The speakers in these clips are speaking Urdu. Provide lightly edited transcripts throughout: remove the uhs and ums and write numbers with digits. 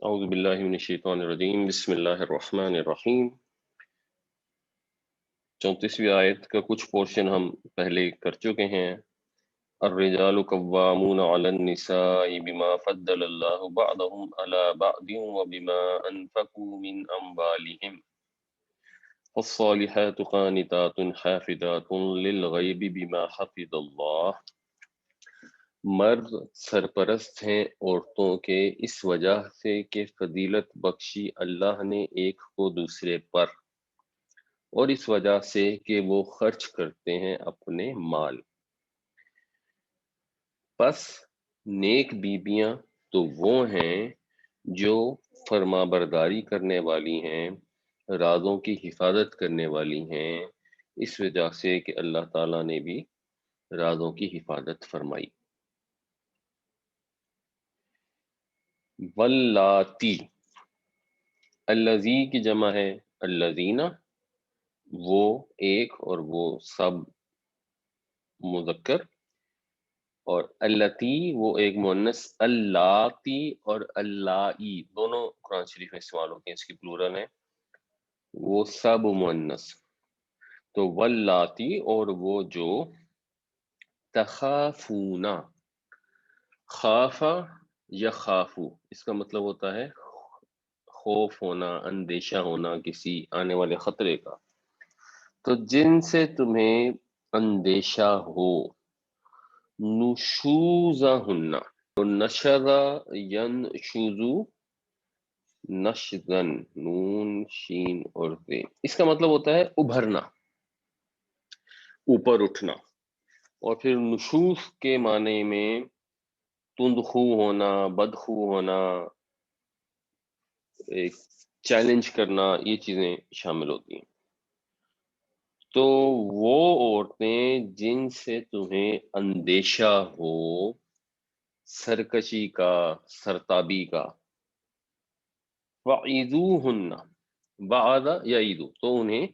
اعوذ باللہ من الشیطان الرجیم، بسم اللہ الرحمن الرحیم۔ 34ویں آیت کا کچھ پورشن ہم پہلے کر چکے ہیں۔ الرجال قوامون علی النساء بما فضل اللہ بعضهم علی بعض وبما انفقوا من اموالهم فالصالحات قانتات حافظات للغیب بما حفظ اللہ۔ مرد سرپرست ہیں عورتوں کے اس وجہ سے کہ فضیلت بخشی اللہ نے ایک کو دوسرے پر، اور اس وجہ سے کہ وہ خرچ کرتے ہیں اپنے مال۔ پس نیک بیبیاں تو وہ ہیں جو فرما برداری کرنے والی ہیں، رازوں کی حفاظت کرنے والی ہیں، اس وجہ سے کہ اللہ تعالیٰ نے بھی رازوں کی حفاظت فرمائی۔ واللاتی، الذی کی جمع ہے الذین، وہ ایک اور وہ سب مذکر، اور اللاتی وہ ایک مؤنث، اللاتی اور اللائی دونوں قرآن شریف میں استعمال ہوتے ہیں، اس کی پلورل ہیں، وہ سب مؤنث۔ تو واللاتی اور وہ جو تخافونا، خافا یا خافو اس کا مطلب ہوتا ہے خوف ہونا، اندیشہ ہونا کسی آنے والے خطرے کا، تو جن سے تمہیں اندیشہ ہو، نشوزہن، نشذ ینشذو، نشزن، نون شین اور زین، اس کا مطلب ہوتا ہے ابھرنا، اوپر اٹھنا، اور پھر نشوز کے معنی میں تندخو ہونا، بدخو ہونا، ایک چیلنج کرنا، یہ چیزیں شامل ہوتی ہیں۔ تو وہ عورتیں جن سے تمہیں اندیشہ ہو سرکشی کا، سرتابی کا، وَعِذُوهُنَّ، وعدہ یعیدو تو انہیں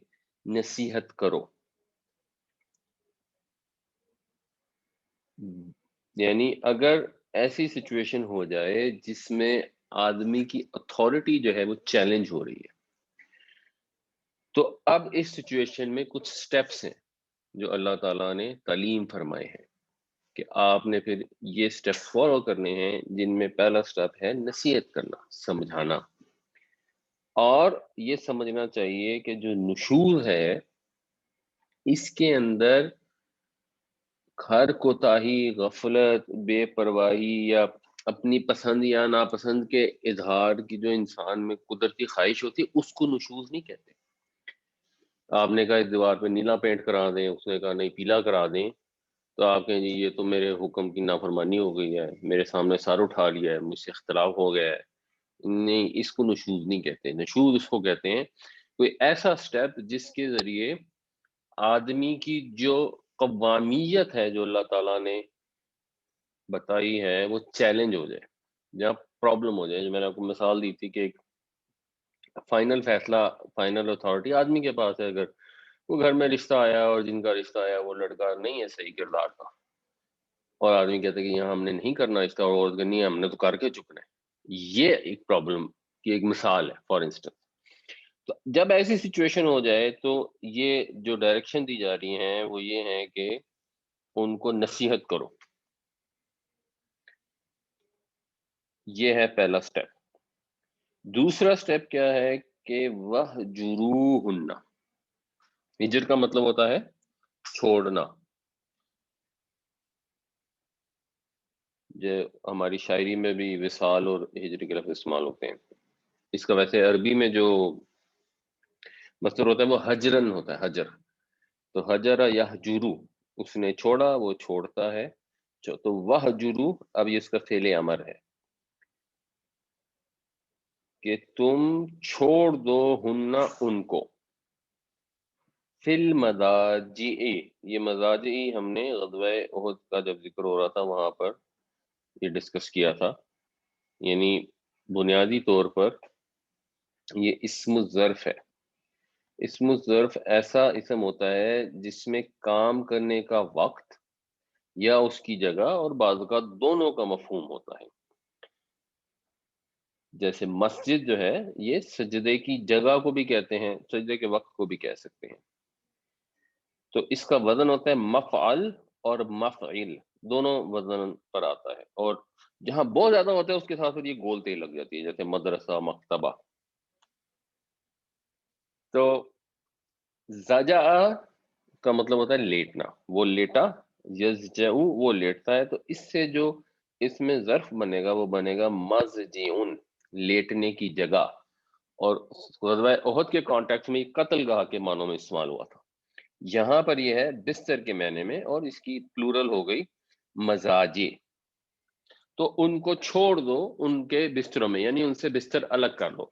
نصیحت کرو، یعنی اگر ایسی سچویشن ہو جائے جس میں آدمی کی اتھارٹی جو ہے وہ چیلنج ہو رہی ہے، تو اب اس سچویشن میں کچھ سٹیپس ہیں جو اللہ تعالیٰ نے تعلیم فرمائے ہیں کہ آپ نے پھر یہ سٹیپ فالو کرنے ہیں، جن میں پہلا سٹیپ ہے نصیحت کرنا، سمجھانا، اور یہ سمجھنا چاہیے کہ جو نشوز ہے اس کے اندر ہر کوتاہی، غفلت، بے پرواہی یا اپنی پسند یا ناپسند کے اظہار کی جو انسان میں قدرتی خواہش ہوتی ہے اس کو نشوز نہیں کہتے۔ آپ نے کہا اس دیوار پہ نیلا پینٹ کرا دیں، اس نے کہا نہیں پیلا کرا دیں، تو آپ کہیں جی یہ تو میرے حکم کی نافرمانی ہو گئی ہے، میرے سامنے سر اٹھا لیا ہے، مجھ سے اختلاف ہو گیا ہے۔ نہیں، اس کو نشوز نہیں کہتے۔ نشوز اس کو کہتے ہیں کوئی ایسا سٹیپ جس کے ذریعے آدمی کی جو قوامیت ہے جو اللہ تعالیٰ نے بتائی ہے وہ چیلنج ہو جائے، جہاں پرابلم ہو جائے۔ جو میں نے آپ کو مثال دی تھی کہ ایک فائنل فیصلہ، فائنل اتھارٹی آدمی کے پاس ہے، اگر وہ گھر میں رشتہ آیا اور جن کا رشتہ آیا وہ لڑکا نہیں ہے صحیح کردار کا، اور آدمی کہتا ہے کہ یہاں ہم نے نہیں کرنا رشتہ اور عورت کرنی ہے، ہم نے تو کر کے چکنا ہے، یہ ایک پرابلم کی ایک مثال ہے فار انسٹنس۔ تو جب ایسی سچویشن ہو جائے تو یہ جو ڈائریکشن دی جا رہی ہیں وہ یہ ہے کہ ان کو نصیحت کرو، یہ ہے پہلا سٹیپ۔ دوسرا سٹیپ کیا ہے کہ وَہْجُرُوهُنَّ، ہجر کا مطلب ہوتا ہے چھوڑنا، جو ہماری شاعری میں بھی وصال اور ہجر کے لفظ استعمال ہوتے ہیں۔ اس کا ویسے عربی میں جو مصدر ہوتا ہے وہ حجرن ہوتا ہے، حجر، تو حجر یحجرو، اس نے چھوڑا، وہ چھوڑتا ہے، تو وحجرو اب یہ اس کا فعل امر ہے کہ تم چھوڑ دو ہننا ان کو، فی المضاجع، یہ مضاجع ہم نے غزوہ احد کا جب ذکر ہو رہا تھا وہاں پر یہ ڈسکس کیا تھا، یعنی بنیادی طور پر یہ اسم الظرف ہے۔ اسم الظرف ایسا اسم ہوتا ہے جس میں کام کرنے کا وقت یا اس کی جگہ اور بعض اوقات دونوں کا مفہوم ہوتا ہے۔ جیسے مسجد جو ہے یہ سجدے کی جگہ کو بھی کہتے ہیں، سجدے کے وقت کو بھی کہہ سکتے ہیں. تو اس کا وزن ہوتا ہے مفعل اور مفعل، دونوں وزن پر آتا ہے. اور جہاں بہت زیادہ ہوتا ہے اس کے ساتھ یہ گول تیل لگ جاتی ہے، جیسے مدرسہ، مکتبہ. تو زجا کا مطلب ہوتا ہے لیٹنا، وہ لیٹا. یزجعو وہ لیٹتا ہے. تو اس سے جو اس میں ظرف بنے گا وہ بنے گا مضجعن، لیٹنے کی جگہ. اور غزوہ احد کے کانٹیکٹ میں قتل گاہ کے معنوں میں استعمال ہوا تھا. یہاں پر یہ ہے بستر کے معنی میں، اور اس کی پلورل ہو گئی مزاجی. تو ان کو چھوڑ دو ان کے بستروں میں، یعنی ان سے بستر الگ کر دو.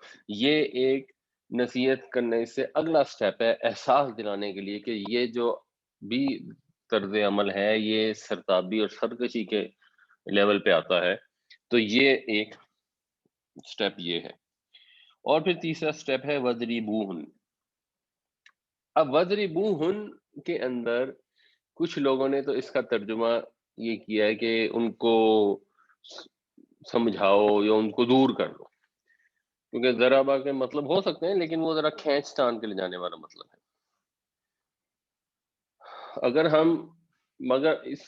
یہ ایک نصیحت کرنے سے اگلا سٹیپ ہے احساس دلانے کے لیے کہ یہ جو بھی طرز عمل ہے یہ سرتابی اور سرکشی کے لیول پہ آتا ہے. تو یہ ایک سٹیپ یہ ہے. اور پھر تیسرا سٹیپ ہے وَضْرِبُوهُنَّ. اب وَضْرِبُوهُنَّ کے اندر کچھ لوگوں نے تو اس کا ترجمہ یہ کیا ہے کہ ان کو سمجھاؤ یا ان کو دور کر دو، کیونکہ ضربہ کے مطلب ہو سکتے ہیں لیکن وہ ذرا کھینچ تان کے لے جانے والا مطلب ہے. اگر ہم مگر اس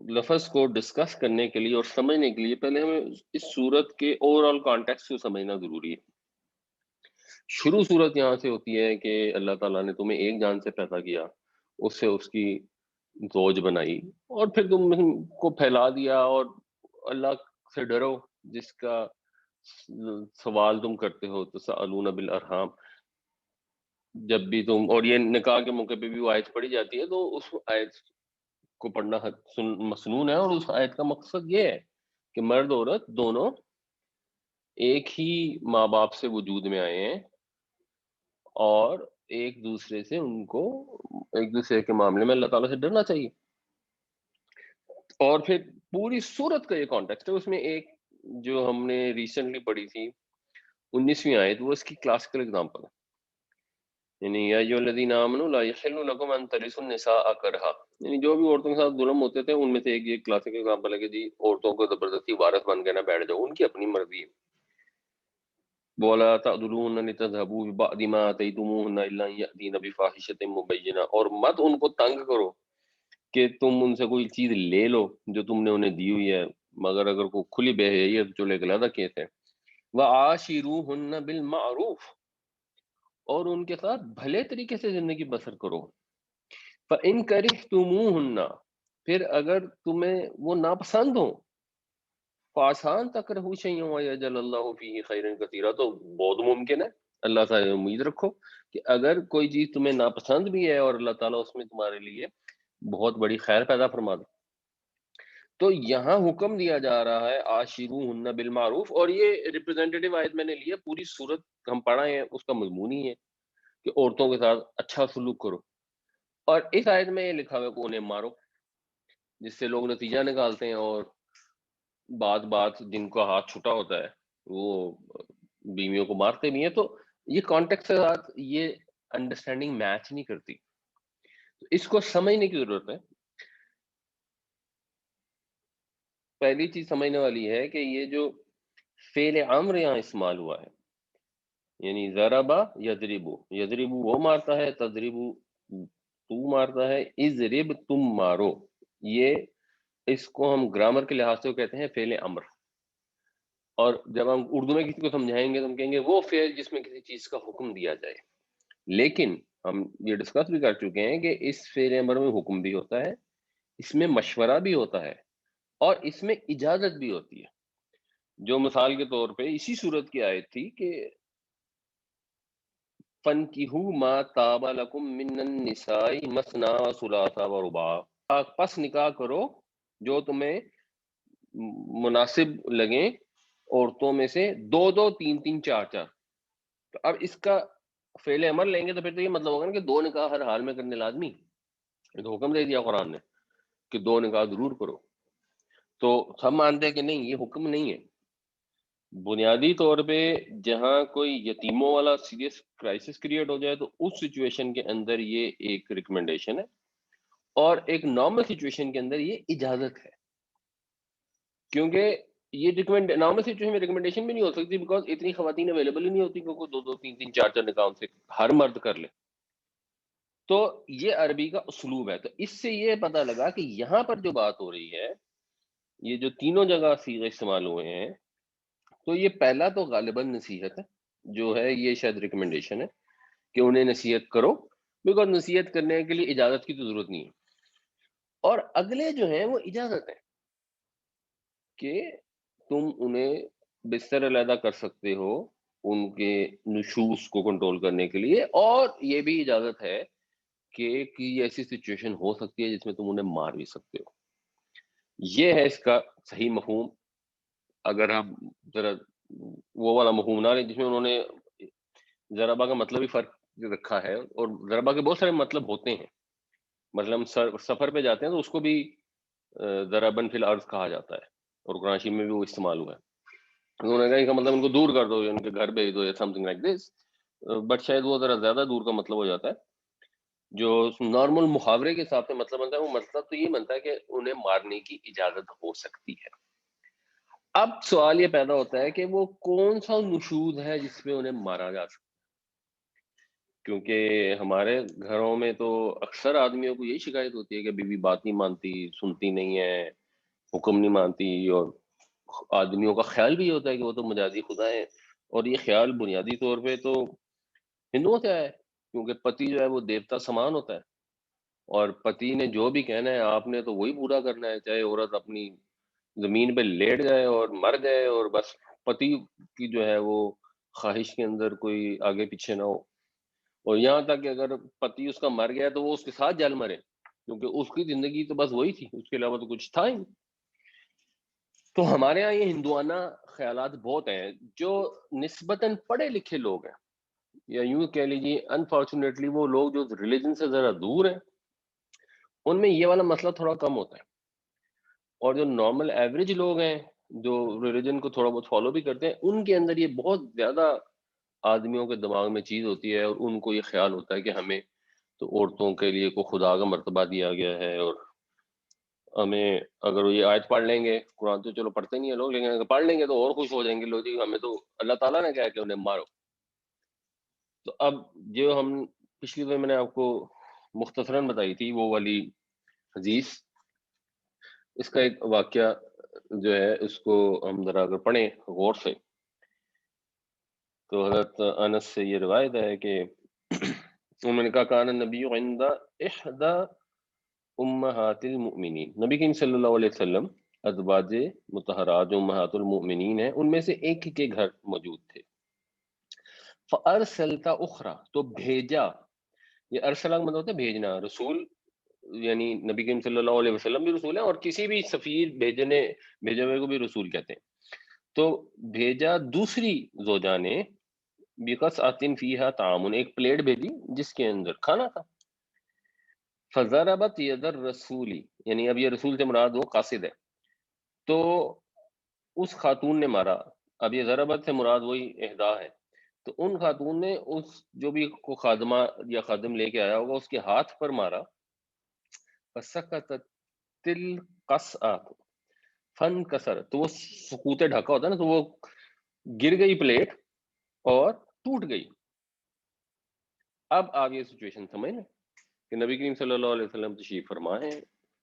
لفظ کو ڈسکس کرنے کے لیے اور سمجھنے کے لیے پہلے ہمیں اس صورت کے اوور آل کانٹیکسٹ کو سمجھنا ضروری ہے. شروع صورت یہاں سے ہوتی ہے کہ اللہ تعالیٰ نے تمہیں ایک جان سے پیدا کیا، اس سے اس کی زوج بنائی، اور پھر تم کو پھیلا دیا. اور اللہ سے ڈرو جس کا سوال تم کرتے ہو، تسألون بالارحام. جب بھی تم، اور یہ نکاح کے موقع پہ بھی وہ آیت پڑھی جاتی ہے، تو اس آیت کو پڑھنا مسنون ہے. اور اس آیت کا مقصد یہ ہے کہ مرد عورت دونوں ایک ہی ماں باپ سے وجود میں آئے ہیں، اور ایک دوسرے سے ان کو ایک دوسرے کے معاملے میں اللہ تعالیٰ سے ڈرنا چاہیے. اور پھر پوری سورت کا یہ کانٹیکسٹ ہے. اس میں ایک جو ہم نے ریسنٹلی پڑھی تھی 19ویں آیت، وہ اس کی کلاسیکل اگزامپل ہے. یعنی یا ایھا الذین آمنوا لا یحل لکم ان ترثوا النساء کرہا، یعنی جو بھی عورتوں کے ساتھ ظلم ہوتے تھے ان میں سے ایک یہ کلاسیکل اگزامپل ہے کہ جی عورتوں کو زبردستی وارث بن کے نہ بیٹھ جاؤ، ان کی اپنی مرضی ہے. بولا تعذلون لتذهبوا ببعض ما آتيتموهن الا ان يأتين بفاحشة مبینہ، اور مت ان کو تنگ کرو کہ تم ان سے کوئی چیز لے لو جو تم نے انہیں دی ہوئی ہے، مگر اگر کوئی کھلی بے حیائی ہے تو چلو ایک علیحدہ کیس ہے. وعاشروهن بالمعروف، اور ان کے ساتھ بھلے طریقے سے زندگی بسر کرو. فَإِن كَرِهْتُمُوهُنَّ، پھر اگر تمہیں وہ ناپسند ہو، فَعَسَىٰ أَن تَكْرَهُوا شَيْئًا وَيَجْعَلَ اللَّهُ فِيهِ خَيْرًا كَثِيرًا. تو بہت ممکن ہے، اللہ سے امید رکھو کہ اگر کوئی چیز تمہیں ناپسند بھی ہے اور اللہ تعالیٰ اس میں تمہارے لیے بہت بڑی خیر پیدا فرما دے. تو یہاں حکم دیا جا رہا ہے عاشروہن بالمعروف، اور یہ ریپرزینٹیٹیو آیت میں نے لی ہے. پوری صورت ہم پڑھا ہے، اس کا مضمون ہی ہے کہ عورتوں کے ساتھ اچھا سلوک کرو. اور اس آیت میں یہ لکھا ہوا ہے کہ انہیں مارو، جس سے لوگ نتیجہ نکالتے ہیں. اور بات جن کا ہاتھ چھٹا ہوتا ہے وہ بیویوں کو مارتے بھی ہیں. تو یہ کانٹیکٹ کے ساتھ یہ انڈرسٹینڈنگ میچ نہیں کرتی. تو اس کو سمجھنے کی ضرورت ہے. پہلی چیز سمجھنے والی ہے کہ یہ جو فعل امر یہاں استعمال ہوا ہے، یعنی ضربا یضربو، یضربو وہ مارتا ہے، تضربو تو مارتا ہے، اضرب تم مارو. یہ اس کو ہم گرامر کے لحاظ سے کہتے ہیں فعل امر. اور جب ہم اردو میں کسی کو سمجھائیں گے تو ہم کہیں گے وہ فعل جس میں کسی چیز کا حکم دیا جائے. لیکن ہم یہ ڈسکس بھی کر چکے ہیں کہ اس فعل امر میں حکم بھی ہوتا ہے، اس میں مشورہ بھی ہوتا ہے، اور اس میں اجازت بھی ہوتی ہے. جو مثال کے طور پہ اسی صورت کی آیت تھی کہ فَانْكِحُوا مَا طَابَ لَكُم مِّنَ النِّسَاءِ مَثْنَىٰ وَثُلَاثَ وَرُبَاعَ، پس نکاح کرو جو تمہیں مناسب لگیں عورتوں میں سے دو دو، تین تین، چار چار. تو اب اس کا فعل امر لیں گے تو پھر تو یہ مطلب ہوگا نا کہ دو نکاح ہر حال میں کرنے لازمی. یہ تو حکم دے دیا قرآن نے کہ دو نکاح ضرور کرو. تو ہم مانتے ہیں کہ نہیں، یہ حکم نہیں ہے. بنیادی طور پہ جہاں کوئی یتیموں والا سیریس کرائسس کریٹ ہو جائے تو اس سچویشن کے اندر یہ ایک ریکمنڈیشن ہے، اور ایک نارمل سچویشن کے اندر یہ اجازت ہے. کیونکہ یہ ریکمینڈ نارمل سچویشن میں ریکمنڈیشن بھی نہیں ہو سکتی، بیکاز اتنی خواتین اویلیبل ہی نہیں ہوتی کہ کوئی 2 2 3 3 4 4 نکاح ان سے ہر مرد کر لے. تو یہ عربی کا اسلوب ہے. تو اس سے یہ پتہ لگا کہ یہاں پر جو بات ہو رہی ہے، یہ جو تینوں جگہ صیغے استعمال ہوئے ہیں، تو یہ پہلا تو غالباً نصیحت ہے، جو ہے یہ شاید ریکمنڈیشن ہے کہ انہیں نصیحت کرو، بیکاز نصیحت کرنے کے لیے اجازت کی تو ضرورت نہیں ہے. اور اگلے جو ہیں وہ اجازت ہے کہ تم انہیں بستر علیحدہ کر سکتے ہو ان کے نشوز کو کنٹرول کرنے کے لیے، اور یہ بھی اجازت ہے کہ ایسی سچویشن ہو سکتی ہے جس میں تم انہیں مار بھی سکتے ہو. یہ ہے اس کا صحیح مفہوم. اگر ہم ذرا وہ والا مفہوم نہ لیں جس میں انہوں نے ضربہ کا مطلب ہی فرق رکھا ہے، اور ضربہ کے بہت سارے مطلب ہوتے ہیں. مطلب ہم سفر پہ جاتے ہیں تو اس کو بھی ضربن فی الارض کہا جاتا ہے، اور قرآن شریف میں بھی وہ استعمال ہوا ہے. انہوں نے کہا اس کا مطلب ان کو دور کر دو، ان کے گھر بھیج دو یا some thing like this, but شاید وہ ذرا زیادہ دور کا مطلب ہو جاتا ہے. جو نارمل محاورے کے حساب سے مطلب بنتا ہے، وہ مطلب تو یہ بنتا ہے کہ انہیں مارنے کی اجازت ہو سکتی ہے. اب سوال یہ پیدا ہوتا ہے کہ وہ کون سا نشوز ہے جس میں انہیں مارا جا سکتا ہے. کیونکہ ہمارے گھروں میں تو اکثر آدمیوں کو یہی شکایت ہوتی ہے کہ بیوی بات نہیں مانتی، سنتی نہیں ہے، حکم نہیں مانتی، اور آدمیوں کا خیال بھی ہوتا ہے کہ وہ تو مجازی خدا ہے. اور یہ خیال بنیادی طور پہ تو ہندوؤں سے آیا ہے، کیونکہ پتی جو ہے وہ دیوتا سمان ہوتا ہے، اور پتی نے جو بھی کہنا ہے آپ نے تو وہی پورا کرنا ہے، چاہے عورت اپنی زمین پہ لیٹ جائے اور مر جائے، اور بس پتی کی جو ہے وہ خواہش کے اندر کوئی آگے پیچھے نہ ہو. اور یہاں تک کہ اگر پتی اس کا مر گیا تو وہ اس کے ساتھ جل مرے، کیونکہ اس کی زندگی تو بس وہی تھی، اس کے علاوہ تو کچھ تھا ہی نہیں. تو ہمارے ہاں یہ ہندوانہ خیالات بہت ہیں. جو نسبتاً پڑھے لکھے لوگ ہیں، یا یوں کہہ لیجیے انفارچونیٹلی وہ لوگ جو ریلیجن سے ذرا دور ہیں، ان میں یہ والا مسئلہ تھوڑا کم ہوتا ہے. اور جو نارمل ایوریج لوگ ہیں جو ریلیجن کو تھوڑا بہت فالو بھی کرتے ہیں، ان کے اندر یہ بہت زیادہ آدمیوں کے دماغ میں چیز ہوتی ہے، اور ان کو یہ خیال ہوتا ہے کہ ہمیں تو عورتوں کے لیے کوئی خدا کا مرتبہ دیا گیا ہے، اور ہمیں اگر یہ آیت پڑھ لیں گے، قرآن تو چلو پڑھتے نہیں ہیں لوگ، لیکن اگر پڑھ لیں گے تو اور خوش ہو جائیں گے لوگ، جی ہمیں تو اللہ تعالیٰ نے کہا کہ انہیں مارو. تو اب جو ہم پچھلی دفعہ میں نے آپ کو مختصراً بتائی تھی وہ والی حدیث، اس کا ایک واقعہ جو ہے اس کو ہم ذرا اگر پڑھیں غور سے، تو حضرت انس سے یہ روایت ہے کہ انہوں نے کہا کان النبی عند احدى امہات المؤمنین، نبی کریم صلی اللہ علیہ وسلم ازواج مطہرات جو امہات المؤمنین ہیں ان میں سے ایک کے گھر موجود تھے. فارسلت اخرى، تو بھیجا. یہ ارسلہ کا مطلب ہوتا ہے بھیجنا. رسول یعنی نبی کریم صلی اللہ علیہ وسلم بھی رسول ہے، اور کسی بھی سفیر بھیجے ہوئے کو بھی رسول کہتے ہیں. تو بھیجا دوسری زوجہ نے بقصعۃ فیہا طعام، ایک پلیٹ بھیجی جس کے اندر کھانا تھا. فضربت ید الرسول، یعنی اب یہ رسول سے مراد وہ قاصد ہے، تو اس خاتون نے مارا. اب یہ ضربت سے مراد وہی اہدا ہے. تو ان خاتون نے اس جو بھی کو خادمہ یا خادم لے کے آیا ہوگا اس کے ہاتھ پر مارا. فسکتت القصعۃ فانکسر، تو وہ سکوت ڈھکا ہوتا ہے نا، تو وہ گر گئی پلیٹ اور ٹوٹ گئی. اب آپ یہ سچویشن سمجھ لیں کہ نبی کریم صلی اللہ علیہ وسلم تشریف فرما ہے،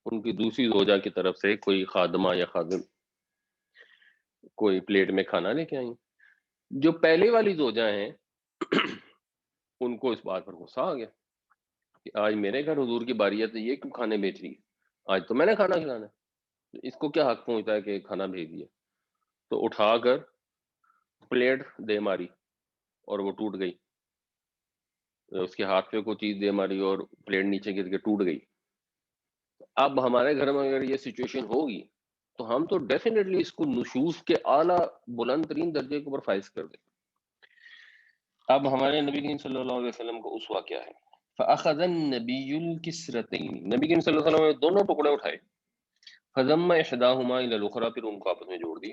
ان کی دوسری زوجہ کی طرف سے کوئی خادمہ یا خادم کوئی پلیٹ میں کھانا لے کے آئی. جو پہلے والی زوجہ ہیں ان کو اس بات پر غصہ آ گیا کہ آج میرے گھر حضور کی باری ہے تو یہ کیوں کھانے بیچ رہی ہے، آج تو میں نے کھانا کھلانا ہے، اس کو کیا حق پہنچتا ہے کہ کھانا بھیج دیا. تو اٹھا کر پلیٹ دے ماری اور وہ ٹوٹ گئی. اس کے ہاتھ پہ کوئی چیز دے ماری اور پلیٹ نیچے گر کے ٹوٹ گئی. اب ہمارے گھر میں اگر یہ سچویشن ہوگی تو ہم تو ڈیفینیٹلی اس کو نشوز کے اعلیٰ بلند ترین درجے کے اوپر فائز کر دیں. اب ہمارے نبی کریم صلی اللہ علیہ وسلم کو اسوہ کیا ہے. فاخذ النبی الکسرتین، نبی کریم صلی اللہ علیہ وسلم نے دونوں ٹکڑے اٹھائے. فضم احداہما الی الاخری، پھر ان کو آپس میں جوڑ دیے.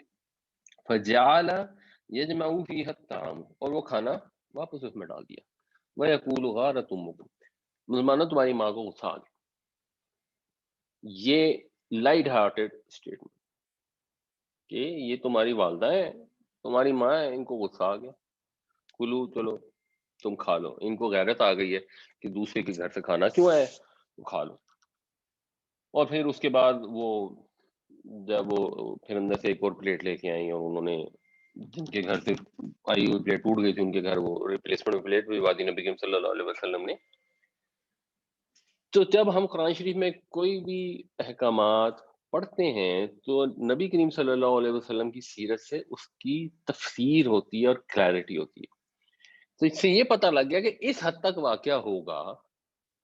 فجعل یجمع فیہا الطعام، اور وہ کھانا واپس اس میں ڈال دیا. ویقول غارت امک، مسلمانوں تمہاری ماں کو غصہ آ گیا. یہ لائٹ ہارٹیڈ اسٹیٹمنٹ، کہ یہ تمہاری والدہ ہیں، تمہاری ماں ہے، ان کو غصہ آ گیا، کلو چلو تم کھا لو، ان کو غیرت آ گئی ہے کہ دوسرے کے گھر سے کھانا کیوں آئے، کھا لو۔ اور پھر اس کے بعد وہ جب وہ پھر اندر سے ایک اور پلیٹ لے کے آئیں، اور انہوں نے جن کے گھر سے آئی ہوئی پلیٹ ٹوٹ گئی تھی ان کے گھر وہ ریپلیسمنٹ پلیٹ بھی وادی نبی کریم صلی اللہ علیہ وسلم نے۔ تو جب ہم قرآن شریف میں کوئی بھی احکامات پڑھتے ہیں تو نبی کریم صلی اللہ علیہ وسلم کی سیرت سے اس کی تفسیر ہوتی ہے اور کلیرٹی ہوتی ہے۔ تو اس سے یہ پتہ لگ گیا کہ اس حد تک واقعہ ہوگا،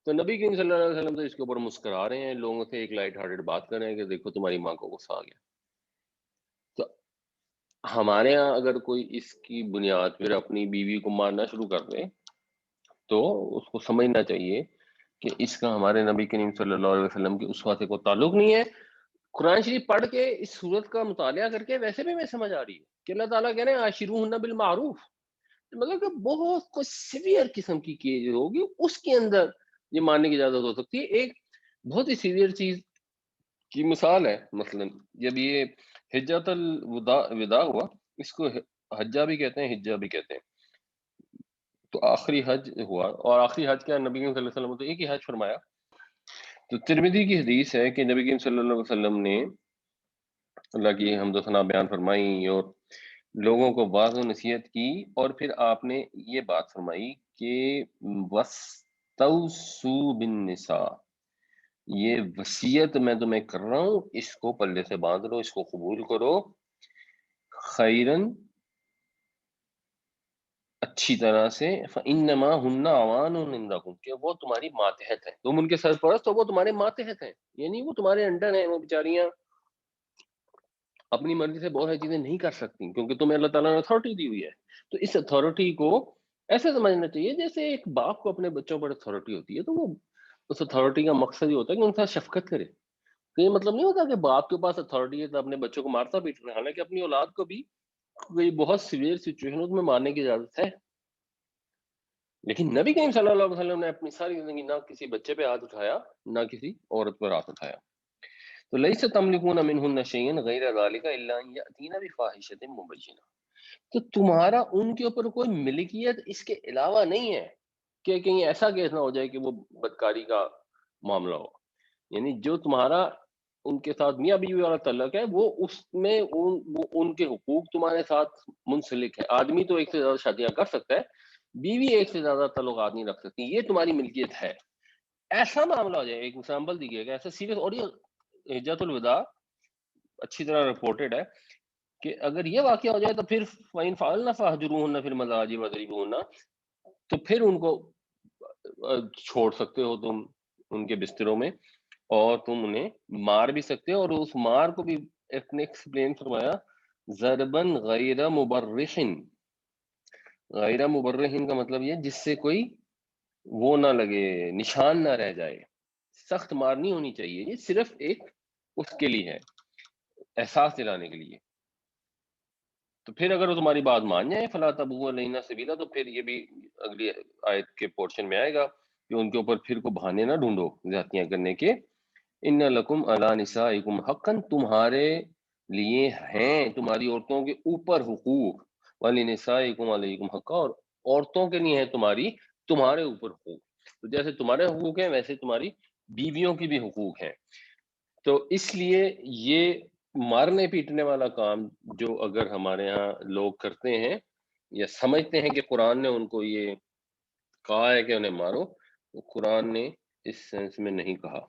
تو نبی کریم صلی اللہ علیہ وسلم تو اس کے اوپر مسکرا رہے ہیں، لوگوں سے ایک لائٹ ہارٹڈ بات کر رہے ہیں کہ دیکھو تمہاری ماں کو غصہ آ گیا۔ تو ہمارے ہاں اگر کوئی اس کی بنیاد پھر اپنی بیوی کو مارنا شروع کر دے تو اس کو سمجھنا چاہیے کہ اس کا ہمارے نبی کریم صلی اللہ علیہ وسلم کی اس سے کوئی تعلق نہیں ہے۔ قرآن شریف پڑھ کے اس صورت کا مطالعہ کر کے ویسے بھی میں سمجھ آ رہی ہے کہ اللہ تعالیٰ کہہ رہے ہیں عاشروہن بالمعروف، مطلب کہ بہت کوئی سیویئر قسم کی چیز ہوگی اس کے اندر یہ ماننے کی اجازت ہو سکتی ہے۔ ایک بہت ہی سیویئر چیز کی مثال ہے، مثلا جب یہ حجۃ الوداع ہوا، اس کو حجہ بھی کہتے ہیں حجہ بھی کہتے ہیں، تو آخری حج ہوا، اور آخری حج کیا نبی کریم صلی اللہ علیہ وسلم تو ایک ہی حج فرمایا۔ تو ترمذی کی حدیث ہے کہ نبی کریم صلی اللہ علیہ وسلم نے اللہ کی حمد و ثنا بیان فرمائی اور لوگوں کو واعظ و نصیحت کی، اور پھر آپ نے یہ بات فرمائی کہ وَاسْتَوْصُوا بِالنِّسَاءِ، یہ وصیت میں تمہیں کر رہا ہوں، اس کو پلے سے باندھ لو، اس کو قبول کرو، خیرن اچھی طرح سے، فَإِنَّمَا هُنَّ عَوَانٌ عِندَكُمْ، کہ وہ تمہاری ماتحت ہیں، تم ان کے سرپرست ہو، وہ تمہارے ماتحت ہیں، یعنی وہ تمہارے انڈر ہیں، وہ بیچاریاں اپنی مرضی سے بہت ساری چیزیں نہیں کر سکتی کیونکہ تمہیں اللہ تعالیٰ نے اتھارٹی دی ہوئی ہے۔ تو اس اتھارٹی کو ایسے سمجھنا چاہیے جیسے ایک باپ کو اپنے بچوں پر اتھارٹی ہوتی ہے، تو وہ اس اتھارٹی کا مقصد یہ ہوتا ہے کہ ان کے ساتھ شفقت کرے۔ تو یہ مطلب نہیں ہوتا کہ باپ کے پاس اتھارٹی ہے تو اپنے بچوں کو مارتا پیٹ رہا ہے، حالانکہ اپنی اولاد کو بھی کوئی بہت سیویئر سچویشن میں مارنے کی اجازت ہے، لیکن نبی کریم صلی اللہ علیہ وسلم نے اپنی ساری زندگی نہ کسی بچے پہ ہاتھ اٹھایا نہ کسی عورت پر ہاتھ اٹھایا۔ تو لیس تملکون منہن شیئا غیر ذلک الا ان یاتین بفاحشۃ مبینہ، تو تمہارا ان کے اوپر کوئی ملکیت اس کے علاوہ نہیں ہے کہ کہیں ایسا کیس نہ ہو جائے کہ وہ بدکاری کا معاملہ ہو، یعنی جو تمہارا ان کے ساتھ میاں بیوی والا تعلق ہے وہ اس میں وہ ان کے حقوق تمہارے ساتھ منسلک ہے۔ آدمی تو ایک سے زیادہ شادیاں کر سکتا ہے، بیوی ایک سے زیادہ تعلقات نہیں رکھ سکتی، یہ تمہاری ملکیت ہے۔ ایسا معاملہ ہو جائے، ایک ایگزامپل دی گیا کہ ایسا سیریس، اور یہ حجۃ الوداع اچھی طرح رپورٹڈ ہے کہ اگر یہ واقعہ ہو جائے تو پھر فَإِنْ فَعَلْنَ فَاهْجُرُوهُنَّ فِي الْمَضَاجِعِ وَاضْرِبُوهُنَّ، تو پھر ان کو چھوڑ سکتے ہو تم ان کے بستروں میں، اور تم انہیں مار بھی سکتے ہو، اور اس مار کو بھی ایک نے ایکسپلین فرمایا ضربن غیر مبرح، غیر مبرح کا مطلب یہ جس سے کوئی وہ نہ لگے، نشان نہ رہ جائے، سخت مار نہیں ہونی چاہیے، یہ صرف ایک اس کے لیے ہے، احساس دلانے کے لیے۔ تو پھر اگر وہ تمہاری بات مان جائے فلا تبغوا علیہن سبیلا، تو پھر یہ بھی اگلی آیت کے پورشن میں آئے گا کہ ان کے اوپر پھر کو بہانے نہ ڈھونڈو زیادتیاں کرنے کے۔ ان لکم علی نسائکم حقا، تمہارے لیے ہیں تمہاری عورتوں کے اوپر حقوق، ولنسائکم علیکم حقا، اور عورتوں کے لیے ہیں تمہارے اوپر حقوق، تو جیسے تمہارے حقوق ہیں ویسے تمہاری بیویوں کی بھی حقوق ہیں۔ تو اس لیے یہ مارنے پیٹنے والا کام جو اگر ہمارے ہاں لوگ کرتے ہیں یا سمجھتے ہیں کہ قرآن نے ان کو یہ کہا ہے کہ انہیں مارو، تو قرآن نے اس سینس میں نہیں کہا۔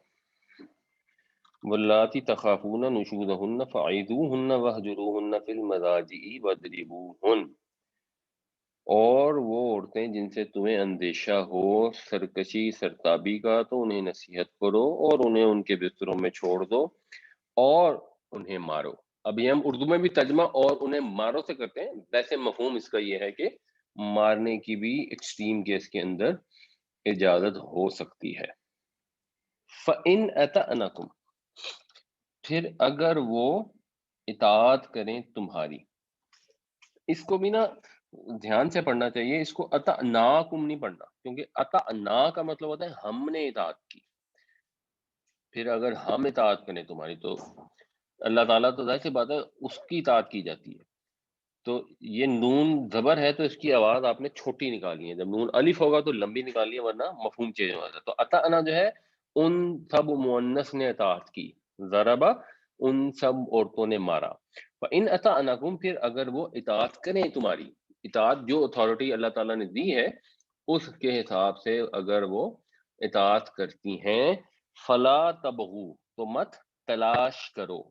واللاتی تخافون نشوزہن فعیدوہن وہجروہن فی المضاجع واضربوہن، اور وہ عورتیں جن سے تمہیں اندیشہ ہو سرکشی سرتابی کا تو انہیں نصیحت کرو اور انہیں ان کے بستروں میں چھوڑ دو اور انہیں مارو۔ ابھی ہم اردو میں بھی ترجمہ اور انہیں مارو سے کرتے ہیں، ویسے مفہوم اس کا یہ ہے کہ مارنے کی بھی ایکسٹریم کیس کے اندر اجازت ہو سکتی ہے۔ فَإِنْ أَطَعْنَكُمْ، پھر اگر وہ اطاعت کریں تمہاری، اس کو بھی نا دھیان سے پڑھنا چاہیے، اس کو اطعناکم نہیں پڑھنا، کیونکہ اطعنا کا مطلب ہوتا ہے ہم نے اطاعت کی۔ پھر اگر ہم اطاعت کریں تمہاری تو اللہ تعالیٰ تو ظاہر سی بات ہے اس کی اطاعت کی جاتی ہے. تو یہ نون زبر ہے تو اس کی آواز آپ نے چھوٹی نکالی ہے. جب نون الف ہوگا تو لمبی نکالیے ورنہ مفہوم چینج ہو جاتا ہے. تو اطعنا جو ہے ان سب مؤنث نے اطاعت کی. ضربا ان سب عورتوں نے مارا. فَإِنْ أَطَعْنَكُمْ پھر اگر وہ اطاعت کریں تمہاری، اطاعت جو اتھارٹی اللہ تعالیٰ نے دی ہے اس کے حساب سے اگر وہ اطاعت کرتی ہیں، فلا تبغوا تو مت تلاش کرو.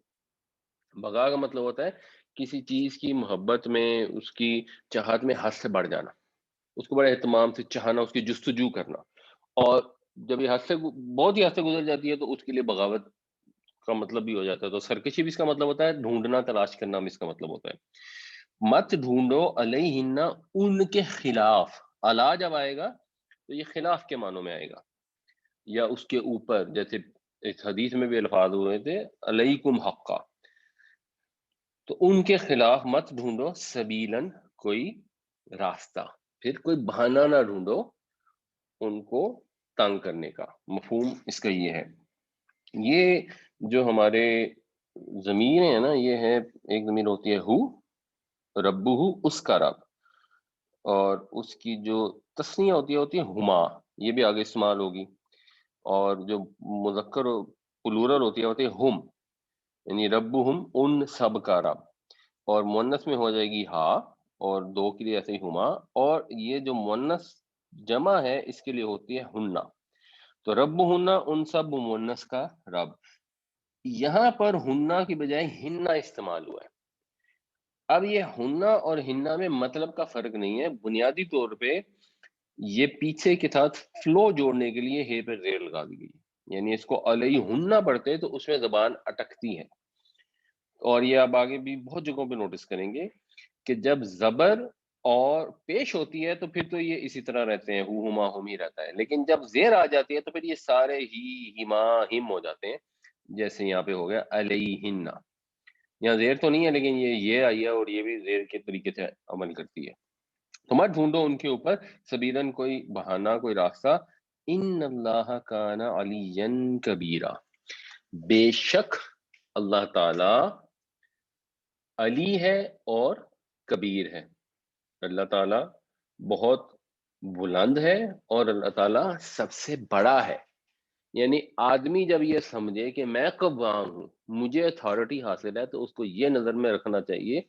بغا کا مطلب ہوتا ہے کسی چیز کی محبت میں، اس کی چاہت میں حد سے بڑھ جانا، اس کو بڑے اہتمام سے چاہنا، اس کی جستجو کرنا. اور جب یہ حد سے بہت ہی حد سے گزر جاتی ہے تو اس کے لیے بغاوت کا مطلب بھی ہو جاتا ہے. تو سرکشی بھی اس کا مطلب ہوتا ہے، ڈھونڈنا تلاش کرنا بھی اس کا مطلب ہوتا ہے. مت ڈھونڈو علیہن ان کے خلاف. الا جب آئے گا تو یہ خلاف کے معنوں میں آئے گا یا اس کے اوپر، جیسے اس حدیث میں بھی الفاظ ہوئے تھے علیکم حقا. تو ان کے خلاف مت ڈھونڈو سبیلن کوئی راستہ، پھر کوئی بہانہ نہ ڈھونڈو ان کو تنگ کرنے کا. مفہوم اس کا یہ ہے. یہ جو ہمارے ضمیر ہیں نا، یہ ہے ایک ضمیر ہوتی ہے ہو، ربہ اس کا رب، اور اس کی جو تسنیہ ہوتی ہے ہما، یہ بھی آگے استعمال ہوگی. اور جو مذکر پلورل ہوتی ہے ہم، یعنی ربہم ان سب کا رب. اور مونس میں ہو جائے گی ہا، اور دو کے لیے ایسے ہی ہما. اور یہ جو مونس جمع ہے اس کے لیے ہوتی ہے ہننا. تو رب ہننا ان سب مونس کا رب. یہاں پر ہننا کی بجائے ہننا استعمال ہوا ہے. اب یہ ہننا اور ہننا میں مطلب کا فرق نہیں ہے، بنیادی طور پہ یہ پیچھے کے ساتھ فلو جوڑنے کے لیے ہے پہ زیر لگا دی گئی. یعنی اس کو علیہ ہننا پڑھتے تو اس میں زبان اٹکتی ہے. اور یہ آپ آگے بھی بہت جگہوں پہ نوٹس کریں گے کہ جب زبر اور پیش ہوتی ہے تو پھر تو یہ اسی طرح رہتے ہیں، ہو ہما ہم ہی رہتا ہے. لیکن جب زیر آ جاتی ہے تو پھر یہ سارے ہی ہما ہم ہو جاتے ہیں. جیسے یہاں پہ ہو گیا علیہن، یہاں زیر تو نہیں ہے لیکن یہ آئی ہے اور یہ بھی زیر کے طریقے سے عمل کرتی ہے. تو مت ڈھونڈو ان کے اوپر سبیرن کوئی بہانہ، کوئی راستہ. ان اللہ کان علی کبیرہ، بے شک اللہ تعالی علی ہے اور کبیر ہے. اللہ تعالیٰ بہت بلند ہے اور اللہ تعالیٰ سب سے بڑا ہے. یعنی آدمی جب یہ سمجھے کہ میں قوام ہوں، مجھے اتھارٹی حاصل ہے، تو اس کو یہ نظر میں رکھنا چاہیے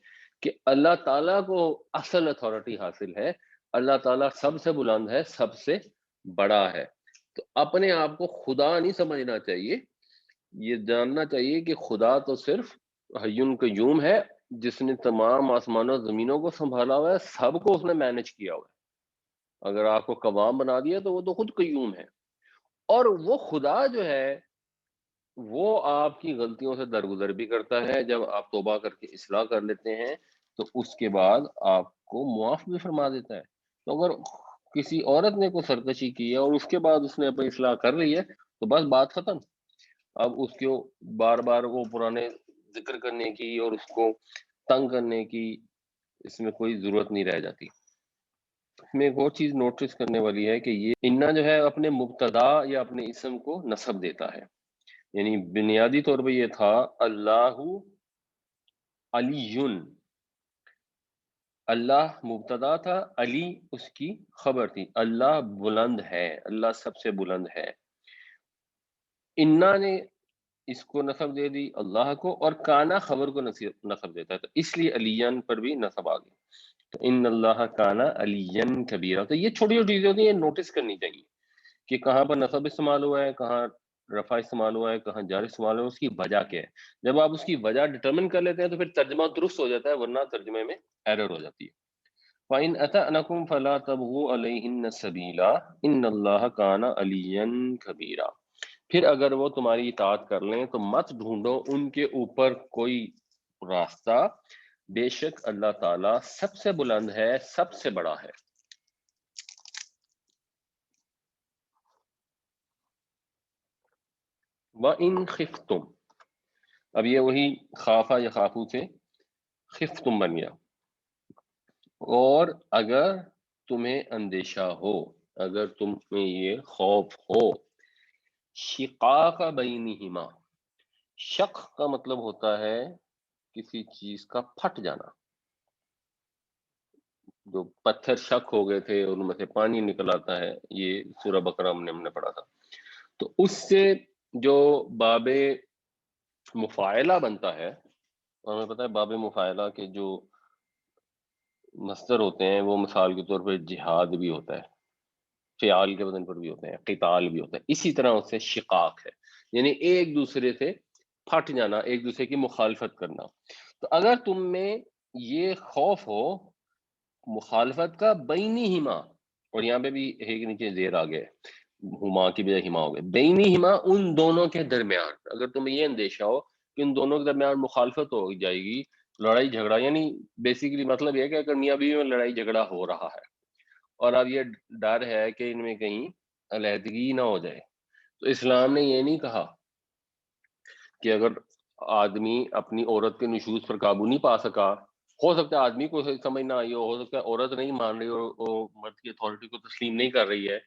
کہ اللہ تعالیٰ کو اصل اتھارٹی حاصل ہے. اللہ تعالیٰ سب سے بلند ہے، سب سے بڑا ہے. تو اپنے آپ کو خدا نہیں سمجھنا چاہیے، یہ جاننا چاہیے کہ خدا تو صرف حی قیوم ہے، جس نے تمام آسمانوں زمینوں کو سنبھالا ہوا ہے، سب کو اس نے مینج کیا ہوا ہے. اگر آپ کو قوام بنا دیا تو وہ تو خود قیوم ہے. اور وہ خدا جو ہے وہ آپ کی غلطیوں سے درگزر بھی کرتا ہے. جب آپ توبہ کر کے اصلاح کر لیتے ہیں تو اس کے بعد آپ کو معاف بھی فرما دیتا ہے. تو اگر کسی عورت نے کوئی سرکشی کی ہے اور اس کے بعد اس نے اپنی اصلاح کر لی ہے تو بس بات ختم. اب اس کو بار بار وہ پرانے ذکر کرنے کی اور اس کو تنگ کرنے کی اس میں کوئی ضرورت نہیں رہ جاتی. اس میں ایک اور چیز نوٹس کرنے والی ہے کہ یہ انا جو ہے اپنے مبتدا یا اپنے اسم کو نصب دیتا ہے. یعنی بنیادی طور پہ یہ تھا اللہ علی، اللہ مبتدا تھا، علی اس کی خبر تھی. اللہ بلند ہے، اللہ سب سے بلند ہے. انا نے اس کو نصب دے دی اللہ کو، اور کانا خبر کو نصب دیتا ہے، تو اس لیے علیین پر بھی نصب آ گئی. تو ان اللہ کانا علیین کبیرہ. تو یہ چھوٹی چھوٹی چیزیں ہوتی ہیں، نوٹس کرنی چاہیے کہ کہاں پر نصب استعمال ہوا ہے، کہاں رفع استعمال ہوا ہے، کہاں جار استعمال ہوا ہے، اس کی وجہ کیا ہے. جب آپ اس کی وجہ ڈٹرمن کر لیتے ہیں تو پھر ترجمہ درست ہو جاتا ہے، ورنہ ترجمے میں ایرر ہو جاتی ہے. فَإِنْ أَطَعْنَكُمْ فَلَا تَبْغُوا عَلَيْهِنَّ سَبِيلًا إِنَّ اللَّهَ كَانَ عَلِيًّا كَبِيرًا. پھر اگر وہ تمہاری اطاعت کر لیں تو مت ڈھونڈو ان کے اوپر کوئی راستہ، بے شک اللہ تعالیٰ سب سے بلند ہے، سب سے بڑا ہے. وَإِنْ خِفْتُمْ، اب یہ وہی خافا یا خافو سے خفتم بن گیا. اور اگر تمہیں اندیشہ ہو، اگر تمہیں یہ خوف ہو، شقاق بینہما، شق کا مطلب ہوتا ہے کسی چیز کا پھٹ جانا. جو پتھر شق ہو گئے تھے ان میں سے پانی نکل آتا ہے، یہ سورہ بقرہ میں ہم نے پڑھا تھا. تو اس سے جو باب مفاعلہ بنتا ہے، اور ہمیں پتہ ہے باب مفاعلہ کے جو مصدر ہوتے ہیں وہ مثال کے طور پر جہاد بھی ہوتا ہے، فعال کے وزن پر بھی ہوتے ہیں، قتال بھی ہوتا ہے. اسی طرح اس سے شقاق ہے، یعنی ایک دوسرے سے پھٹ جانا، ایک دوسرے کی مخالفت کرنا. تو اگر تم میں یہ خوف ہو مخالفت کا بینی ہما، اور یہاں پہ بھی ہے کہ نیچے زیر آ گئے، ہما کی بجائے ہما ہو گئے، بینی ہما ان دونوں کے درمیان. اگر تمہیں یہ اندیشہ ہو کہ ان دونوں کے درمیان مخالفت ہو جائے گی، لڑائی جھگڑا، یعنی بیسیکلی مطلب یہ ہے کہ اگر میاں بیوی میں لڑائی جھگڑا ہو رہا ہے اور اب یہ ڈر ہے کہ ان میں کہیں علیحدگی نہ ہو جائے، تو اسلام نے یہ نہیں کہا کہ اگر آدمی اپنی عورت کے نشوز پر قابو نہیں پا سکا، ہو سکتا ہے آدمی کو سمجھ نہ آئی ہو سکتا ہے عورت نہیں مان رہی اور وہ مرد کی اتھارٹی کو تسلیم نہیں کر رہی ہے،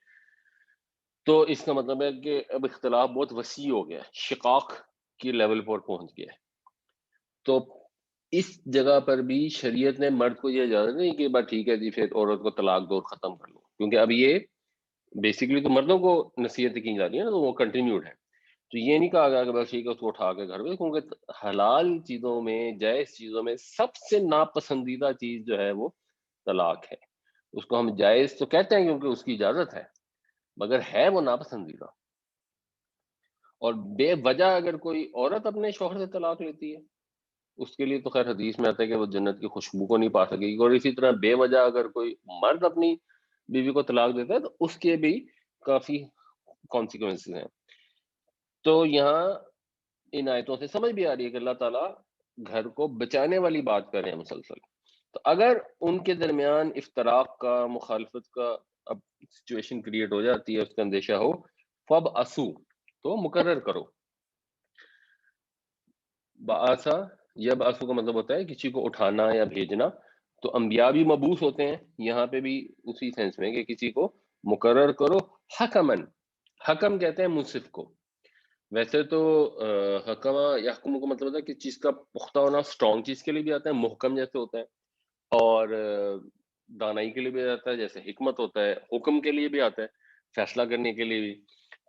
تو اس کا مطلب ہے کہ اب اختلاف بہت وسیع ہو گیا ہے، شقاق کی لیول پر پہنچ گیا ہے. تو اس جگہ پر بھی شریعت نے مرد کو یہ اجازت نہیں کہ بات ٹھیک ہے جی پھر عورت کو طلاق دو اور ختم کر لو، کیونکہ اب یہ بیسیکلی تو مردوں کو نصیحت کی جا رہی ہے نا، تو وہ کنٹینیوڈ ہے. تو یہ نہیں کہا گیا کہ بس ٹھیک ہے اس کو اٹھا کے گھر میں، کیونکہ حلال چیزوں میں، جائز چیزوں میں سب سے ناپسندیدہ چیز جو ہے وہ طلاق ہے. اس کو ہم جائز تو کہتے ہیں کیونکہ اس کی اجازت ہے، مگر ہے وہ ناپسندیدہ. اور بے وجہ اگر کوئی عورت اپنے شوہر سے طلاق لیتی ہے، اس کے لیے تو خیر حدیث میں آتا ہے کہ وہ جنت کی خوشبو کو نہیں پا سکے گی. اور اسی طرح بے وجہ اگر کوئی مرد اپنی بیوی کو طلاق دیتا ہے تو اس کے بھی کافی کانسیکوینسز ہیں. تو یہاں ان آیتوں سے سمجھ بھی آ رہی ہے کہ اللہ تعالیٰ گھر کو بچانے والی بات کر رہے ہیں مسلسل. تو اگر ان کے درمیان افتراق کا، مخالفت کا اب سچویشن کریٹ ہو جاتی ہے، اس کا اندیشہ ہو، فب اسو تو مقرر کرو. بآسا، یب آسو کا مطلب ہوتا ہے کسی کو اٹھانا یا بھیجنا. تو انبیاء بھی مبعوث ہوتے ہیں، یہاں پہ بھی اسی سینس میں کہ کسی کو مقرر کرو. حکمن، حکم کہتے ہیں منصف کو. ویسے تو حکمہ یحکم کا مطلب ہوتا ہے کہ چیز کا پختہ ہونا، اسٹرانگ چیز کے لیے بھی آتا ہے، محکم جیسے ہوتا ہے، اور دانائی کے لیے بھی آتا ہے جیسے حکمت ہوتا ہے، حکم کے لیے بھی آتا ہے، فیصلہ کرنے کے لیے بھی.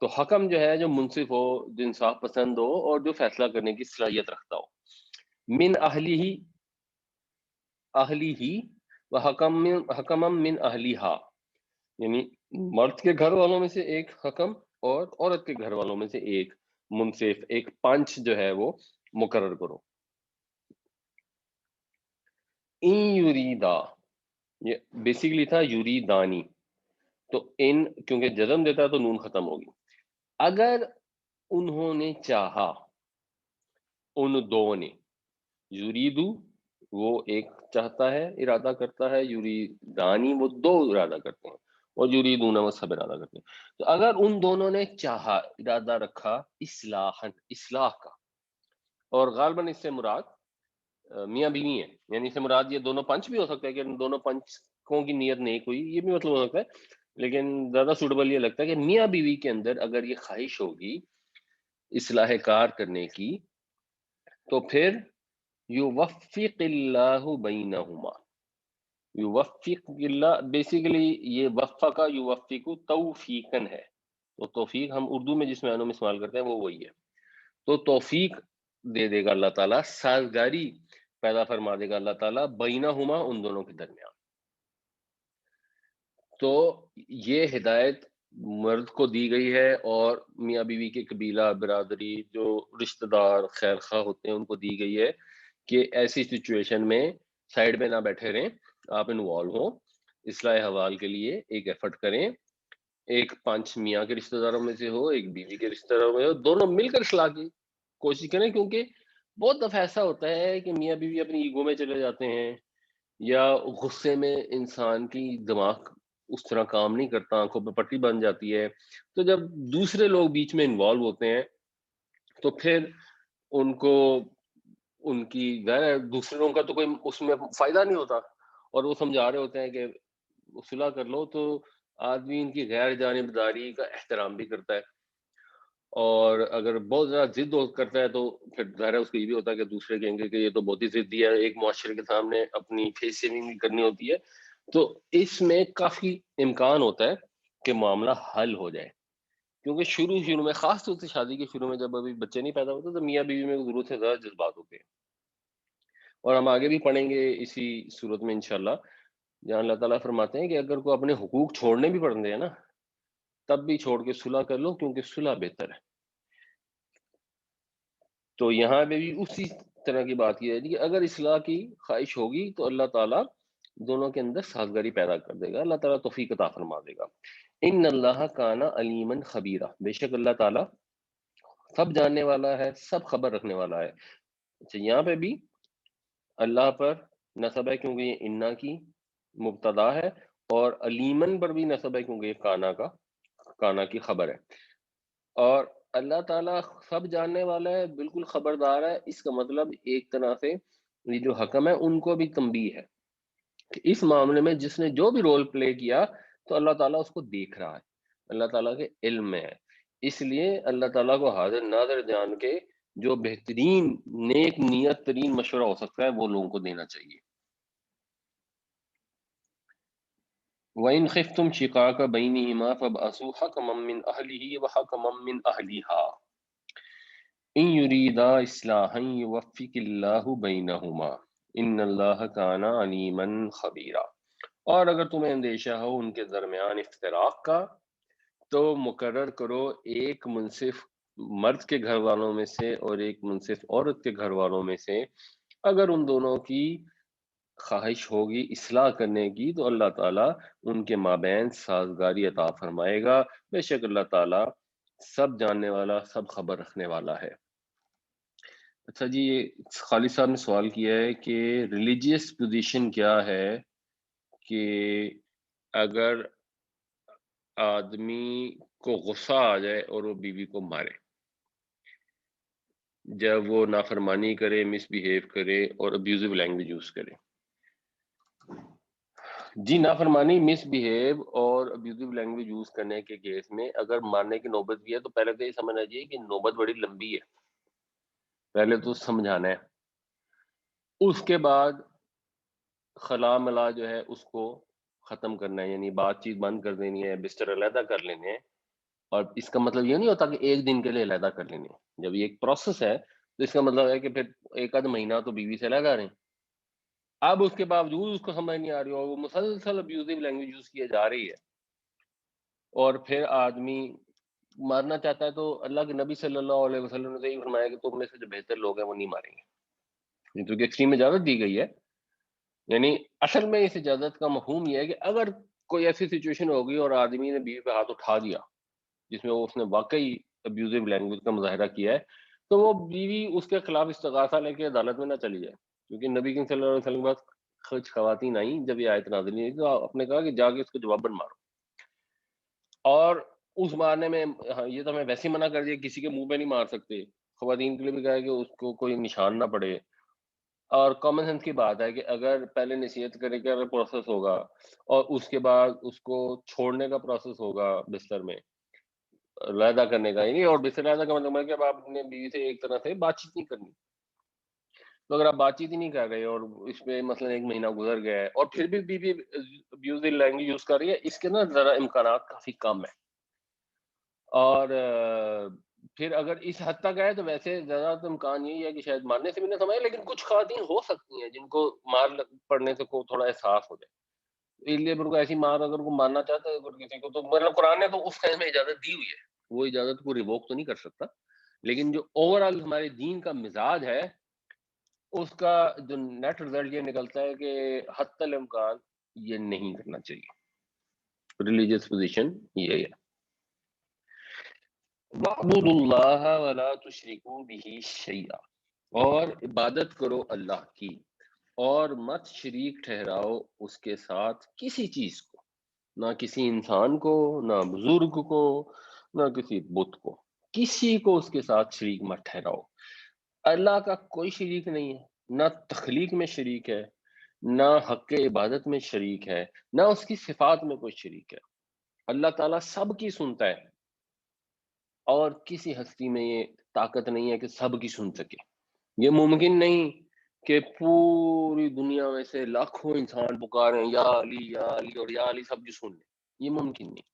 تو حکم جو ہے جو منصف ہو، جو انصاف پسند ہو اور جو فیصلہ کرنے کی صلاحیت رکھتا ہو. من اہلی ہی و حکم من اہلیہا، یعنی مرد کے گھر والوں میں سے ایک حکم اور عورت کے گھر والوں میں سے ایک منصف، ایک پنچ جو ہے وہ مقرر کرو. ان یریدا، یہ بیسیکلی تھا یریدانی، تو ان کیونکہ جزم دیتا ہے تو نون ختم ہوگی. اگر انہوں نے چاہا، ان دو نے، یریدو وہ ایک چاہتا ہے، ارادہ کرتا ہے، یریدانی وہ دو ارادہ کرتے ہیں، اور یریدون وہ سب ارادہ کرتے ہیں. تو اگر ان دونوں نے چاہا، ارادہ رکھا، اصلاح کا، اور غالباً اس سے مراد میاں بیوی ہیں، یعنی اس سے مراد یہ دونوں پنچ بھی ہو سکتا ہے کہ ان دونوں پنچوں کی نیت نیک ہوئی، یہ بھی مطلب ہو سکتا ہے، لیکن زیادہ سوٹیبل یہ لگتا ہے کہ میاں بیوی کے اندر اگر یہ خواہش ہوگی اصلاح کار کرنے کی، تو پھر یوفق اللہ بینہما. یوفق اللہ بیسیکلی یہ وفقہ یوفق توفیقاً ہے. تو توفیق ہم اردو میں جس معنوں میں استعمال کرتے ہیں وہ وہی ہے. تو توفیق دے دے گا اللہ تعالیٰ، سازگاری پیدا فرما دے گا اللہ تعالیٰ بینہما ان دونوں کے درمیان. تو یہ ہدایت مرد کو دی گئی ہے اور میاں بیوی کے قبیلہ، برادری، جو رشتہ دار خیر خواہ ہوتے ہیں ان کو دی گئی ہے کہ ایسی سچویشن میں سائیڈ میں نہ بیٹھے رہیں، آپ انوالو ہوں، اصلاح حوال کے لیے ایک ایفرٹ کریں. ایک پانچ میاں کے رشتہ داروں میں سے ہو، ایک بیوی کے رشتہ داروں میں ہو، دونوں مل کر اصلاح کی کوشش کریں. کیونکہ بہت دفعہ ایسا ہوتا ہے کہ میاں بیوی اپنی ایگو میں چلے جاتے ہیں، یا غصے میں انسان کی دماغ اس طرح کام نہیں کرتا، آنکھوں پہ پٹی بن جاتی ہے. تو جب دوسرے لوگ بیچ میں انوالو ہوتے ہیں تو پھر ان کو ان کی دوسرے لوگوں کا تو کوئی اس میں فائدہ نہیں ہوتا، اور وہ سمجھا رہے ہوتے ہیں کہ صلح کر لو، تو آدمی ان کی غیر جانبداری کا احترام بھی کرتا ہے. اور اگر بہت زیادہ ضد کرتا ہے تو پھر ظاہر ہے اس کو یہ بھی ہوتا ہے کہ دوسرے کہیں گے کہ یہ تو بہت ہی ضدی ہے، ایک معاشرے کے سامنے اپنی فیس سیونگ بھی کرنی ہوتی ہے. تو اس میں کافی امکان ہوتا ہے کہ معاملہ حل ہو جائے، کیونکہ شروع میں خاص طور سے شادی کے شروع میں جب ابھی بچے نہیں پیدا ہوتے تو میاں بیوی میں ضرورت سے زیادہ جذبات ہوتے ہیں. اور ہم آگے بھی پڑھیں گے اسی صورت میں انشاءاللہ، جہاں اللہ تعالیٰ فرماتے ہیں کہ اگر کوئی اپنے حقوق چھوڑنے بھی پڑتے ہیں نا، تب بھی چھوڑ کے صلح کر لو، کیونکہ صلح بہتر ہے. تو یہاں پہ بھی اسی طرح کی بات کی جائے گی کہ اگر اصلاح کی خواہش ہوگی تو اللہ تعالیٰ دونوں کے اندر سازگاری پیدا کر دے گا، اللہ تعالیٰ توفیق عطا فرما دے گا. ان اللہ کان علیما خبیرہ، بے شک اللہ تعالیٰ سب جاننے والا ہے، سب خبر رکھنے والا ہے. اچھا، یہاں پہ بھی اللہ پر نصب ہے کیونکہ یہ انا کی مبتدا ہے، اور علیمن پر بھی نصب ہے کیونکہ یہ کانا کی خبر ہے. اور اللہ تعالیٰ سب جاننے والا ہے، بالکل خبردار ہے. اس کا مطلب ایک طرح سے یہ جو حکم ہے ان کو بھی تنبیہ ہے کہ اس معاملے میں جس نے جو بھی رول پلے کیا تو اللہ تعالیٰ اس کو دیکھ رہا ہے، اللہ تعالیٰ کے علم میں ہے. اس لیے اللہ تعالیٰ کو حاضر ناظر جان کے جو بہترین نیک نیت ترین مشورہ ہو سکتا ہے وہ لوگوں کو دینا چاہیے. وَإِنْ خِفْتُمْ شِقَاقَ بَيْنِهِمَا فَابْعَثُوا حَكَمًا مِّنْ أَهْلِهِ وَحَكَمًا مِّنْ أَهْلِهَا إِنْ يُرِيدَا إِصْلَاحًا يُوَفِّقِ اللَّهُ بَيْنَهُمَا إِنَّ اللَّهَ كَانَ عَلِيمًا خَبِيرًا. اور اگر تمہیں اندیشہ ہو ان کے درمیان افتراق کا تو مقرر کرو ایک منصف مرد کے گھر والوں میں سے اور ایک منصف عورت کے گھر والوں میں سے. اگر ان دونوں کی خواہش ہوگی اصلاح کرنے کی تو اللہ تعالیٰ ان کے مابین سازگاری عطا فرمائے گا، بے شک اللہ تعالیٰ سب جاننے والا، سب خبر رکھنے والا ہے. اچھا جی، یہ خالد صاحب نے سوال کیا ہے کہ ریلیجیس پوزیشن کیا ہے کہ اگر آدمی کو غصہ آ جائے اور وہ بیوی کو مارے جب وہ نافرمانی کرے، مس بیہیو کرے اور ابیوزو لینگویج یوز کرے. جی، نافرمانی، مس بیہیو اور ابیوزو لینگویج یوز کرنے کے کیس میں اگر مارنے کی نوبت بھی ہے تو پہلے تو یہ سمجھنا چاہیے کہ نوبت بڑی لمبی ہے. پہلے تو سمجھانا ہے، اس کے بعد خلا ملا جو ہے اس کو ختم کرنا ہے، یعنی بات چیت بند کر دینی ہے، بستر علیحدہ کر لینے ہیں. اور اس کا مطلب یہ نہیں ہوتا کہ ایک دن کے لیے علیحدہ کر لینے ہیں. جب یہ ایک پروسیس ہے تو اس کا مطلب ہے کہ پھر ایک آدھ مہینہ تو بیوی سے علیحدہ رہیں. اب اس کے باوجود اس کو سمجھ نہیں آ رہی ہو، وہ مسلسل ابیوزو لینگویج یوز کی جا رہی ہے، اور پھر آدمی مارنا چاہتا ہے تو اللہ کے نبی صلی اللہ علیہ وسلم نے یہی فرمایا کہ تم میں سے جو بہتر لوگ ہیں وہ نہیں ماریں گے، کیونکہ ایکسٹریم اجازت دی گئی ہے. یعنی اصل میں اس اجازت کا مفہوم یہ ہے کہ اگر کوئی ایسی سچویشن ہوگی اور آدمی نے بیوی پہ ہاتھ اٹھا دیا جس میں اس نے واقعی ابیوزو لینگویج کا مظاہرہ کیا ہے، تو وہ بیوی اس کے خلاف استغاثہ لے کے عدالت میں نہ چلی جائے. کیونکہ نبی کریم صلی اللہ علیہ وسلم کے بعد کچھ خواتین آئیں جب یہ آیت نازل ہوئی تو آپ نے کہا کہ جا کے اس کو جواباً مارو. اور اس مارنے میں یہ تو ہمیں ویسے ہی منع کر دیا، کسی کے منہ پہ نہیں مار سکتے. خواتین کے لیے بھی کہا ہے کہ اس کو کوئی نشان نہ پڑے. اور کامن سینس کی بات ہے کہ اگر پہلے نصیحت کرے کہ اگر پروسیس ہوگا اور اس کے بعد اس کو چھوڑنے کا پروسیس ہوگا بستر میں علیحدہ کرنے کا، یعنی اور بستر علیحدہ کا مطلب ہے کہ اب آپ اپنے بیوی سے ایک طرح سے بات چیت نہیں کرنی. تو اگر آپ بات چیت ہی نہیں کر رہے اور اس میں مثلا ایک مہینہ گزر گیا ہے اور پھر بھی بیوی ابیوزو لینگویج یوز کر رہی ہے، اس کے نا ذرا امکانات کافی کم ہے. اور پھر اگر اس حد تک ہے تو ویسے زیادہ تو امکان یہی ہے کہ شاید مارنے سے بھی نہ سمجھے، لیکن کچھ خواتین ہو سکتی ہیں جن کو مار پڑنے سے کو تھوڑا احساس ہو جائے، اس لیے پھر کو ایسی مار اگر کو مارنا چاہتا ہے اگر کسی کو، تو مطلب قرآن نے تو اس ٹائم میں اجازت دی ہوئی ہے، وہ اجازت کو ریووک تو نہیں کر سکتا. لیکن جو اوور آل ہمارے دین کا مزاج ہے اس کا جو نیٹ رزلٹ یہ نکلتا ہے کہ حتی الامکان یہ نہیں کرنا چاہیے. ریلیجیس پوزیشن یہ ہے. وَاعْبُدُوا اللَّهَ وَلَا تُشْرِكُوا بِهِ شَيْئًا، اور عبادت کرو اللہ کی اور مت شریک ٹھہراؤ اس کے ساتھ کسی چیز کو، نہ کسی انسان کو، نہ بزرگ کو، نہ کسی بت کو، کسی کو اس کے ساتھ شریک مت ٹھہراؤ. اللہ کا کوئی شریک نہیں ہے، نہ تخلیق میں شریک ہے، نہ حق عبادت میں شریک ہے، نہ اس کی صفات میں کوئی شریک ہے. اللہ تعالیٰ سب کی سنتا ہے اور کسی ہستی میں یہ طاقت نہیں ہے کہ سب کی سن سکے. یہ ممکن نہیں کہ پوری دنیا میں سے لاکھوں انسان پکاریں یا علی یا علی اور یا علی سب کی سن لیں. یہ ممکن نہیں.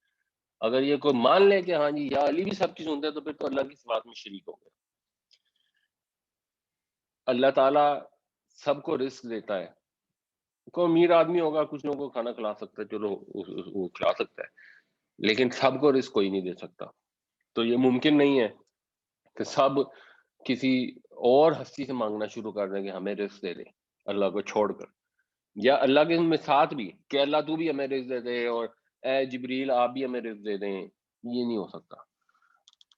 اگر یہ کوئی مان لے کہ ہاں جی یا علی بھی سب کی سنتے ہیں تو پھر تو اللہ کی صفات میں شریک ہو گئے. اللہ تعالیٰ سب کو رزق دیتا ہے. کوئی امیر آدمی ہوگا کچھ لوگوں کو کھانا کھلا سکتا ہے، چلو وہ کھلا سکتا ہے، لیکن سب کو رزق کوئی نہیں دے سکتا. تو یہ ممکن نہیں ہے کہ سب کسی اور ہستی سے مانگنا شروع کر دیں کہ ہمیں رزق دے دے اللہ کو چھوڑ کر، یا اللہ کے میں ساتھ بھی کہ اللہ تو بھی ہمیں رزق دے دے اور اے جبریل آپ بھی ہمیں رزق دے دیں. یہ نہیں ہو سکتا.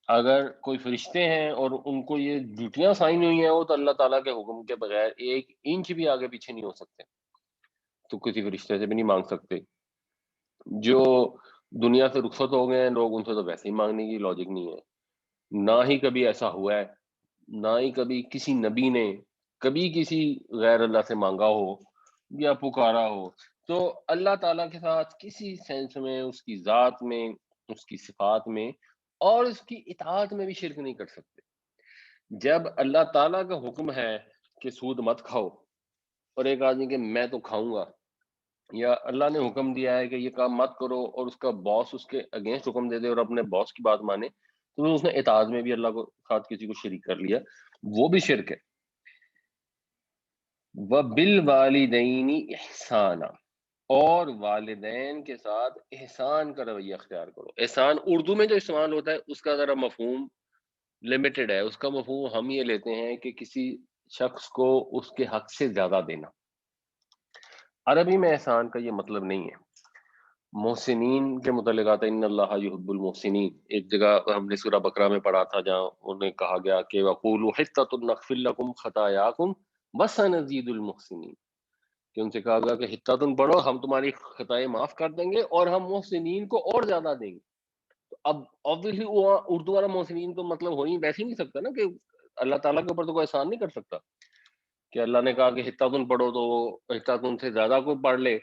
اگر کوئی فرشتے ہیں اور ان کو یہ ڈیوٹیاں سائن ہوئی ہیں وہ تو اللہ تعالیٰ کے حکم کے بغیر ایک انچ بھی آگے پیچھے نہیں ہو سکتے، تو کسی فرشتے سے بھی نہیں مانگ سکتے. جو دنیا سے رخصت ہو گئے ہیں لوگ، ان سے تو ویسے ہی مانگنے کی لاجک نہیں ہے. نہ ہی کبھی ایسا ہوا ہے، نہ ہی کبھی کسی نبی نے کبھی کسی غیر اللہ سے مانگا ہو یا پکارا ہو. تو اللہ تعالیٰ کے ساتھ کسی سینس میں، اس کی ذات میں، اس کی صفات میں اور اس کی اطاعت میں بھی شرک نہیں کر سکتے. جب اللہ تعالیٰ کا حکم ہے کہ سود مت کھاؤ اور ایک آدمی کہ میں تو کھاؤں گا، یا اللہ نے حکم دیا ہے کہ یہ کام مت کرو اور اس کا باس اس کے اگینسٹ حکم دے دے اور اپنے باس کی بات مانے، تو اس نے اطاعت میں بھی اللہ کو ساتھ کسی کو شریک کر لیا، وہ بھی شرک ہے. وَبِالْوَالِدَيْنِ إِحْسَانًا، اور والدین کے ساتھ احسان کا رویہ اختیار کرو. احسان اردو میں جو استعمال ہوتا ہے اس کا ذرا مفہوم لمیٹڈ ہے. اس کا مفہوم ہم یہ لیتے ہیں کہ کسی شخص کو اس کے حق سے زیادہ دینا. عربی میں احسان کا یہ مطلب نہیں ہے. محسنین کے متعلق آتا ہے ان اللہ یحب المحسنین. ایک جگہ ہم نے سورہ بقرہ میں پڑھا تھا جہاں انہیں کہا گیا کہ وَقُولُوا حِطَّةٌ نَغْفِرْ لَكُمْ خَطَايَاكُمْ وَسَنَزِيدُ الْمُحْسِنِينَ، کہ ان سے کہا گیا کہ حِطَّةٌ پڑھو، ہم تمہاری خطائیں معاف کر دیں گے اور ہم محسنین کو اور زیادہ دیں گے. تو اب obviously وہ اردو والا محسنین تو مطلب ہو ہی ویسے ہی نہیں سکتا نا کہ اللہ تعالیٰ کے اوپر تو کوئی احسان نہیں کر سکتا کہ اللہ نے کہا کہ حِطَّةٌ پڑھو تو وہ حِطَّةٌ سے زیادہ کو پڑھ لے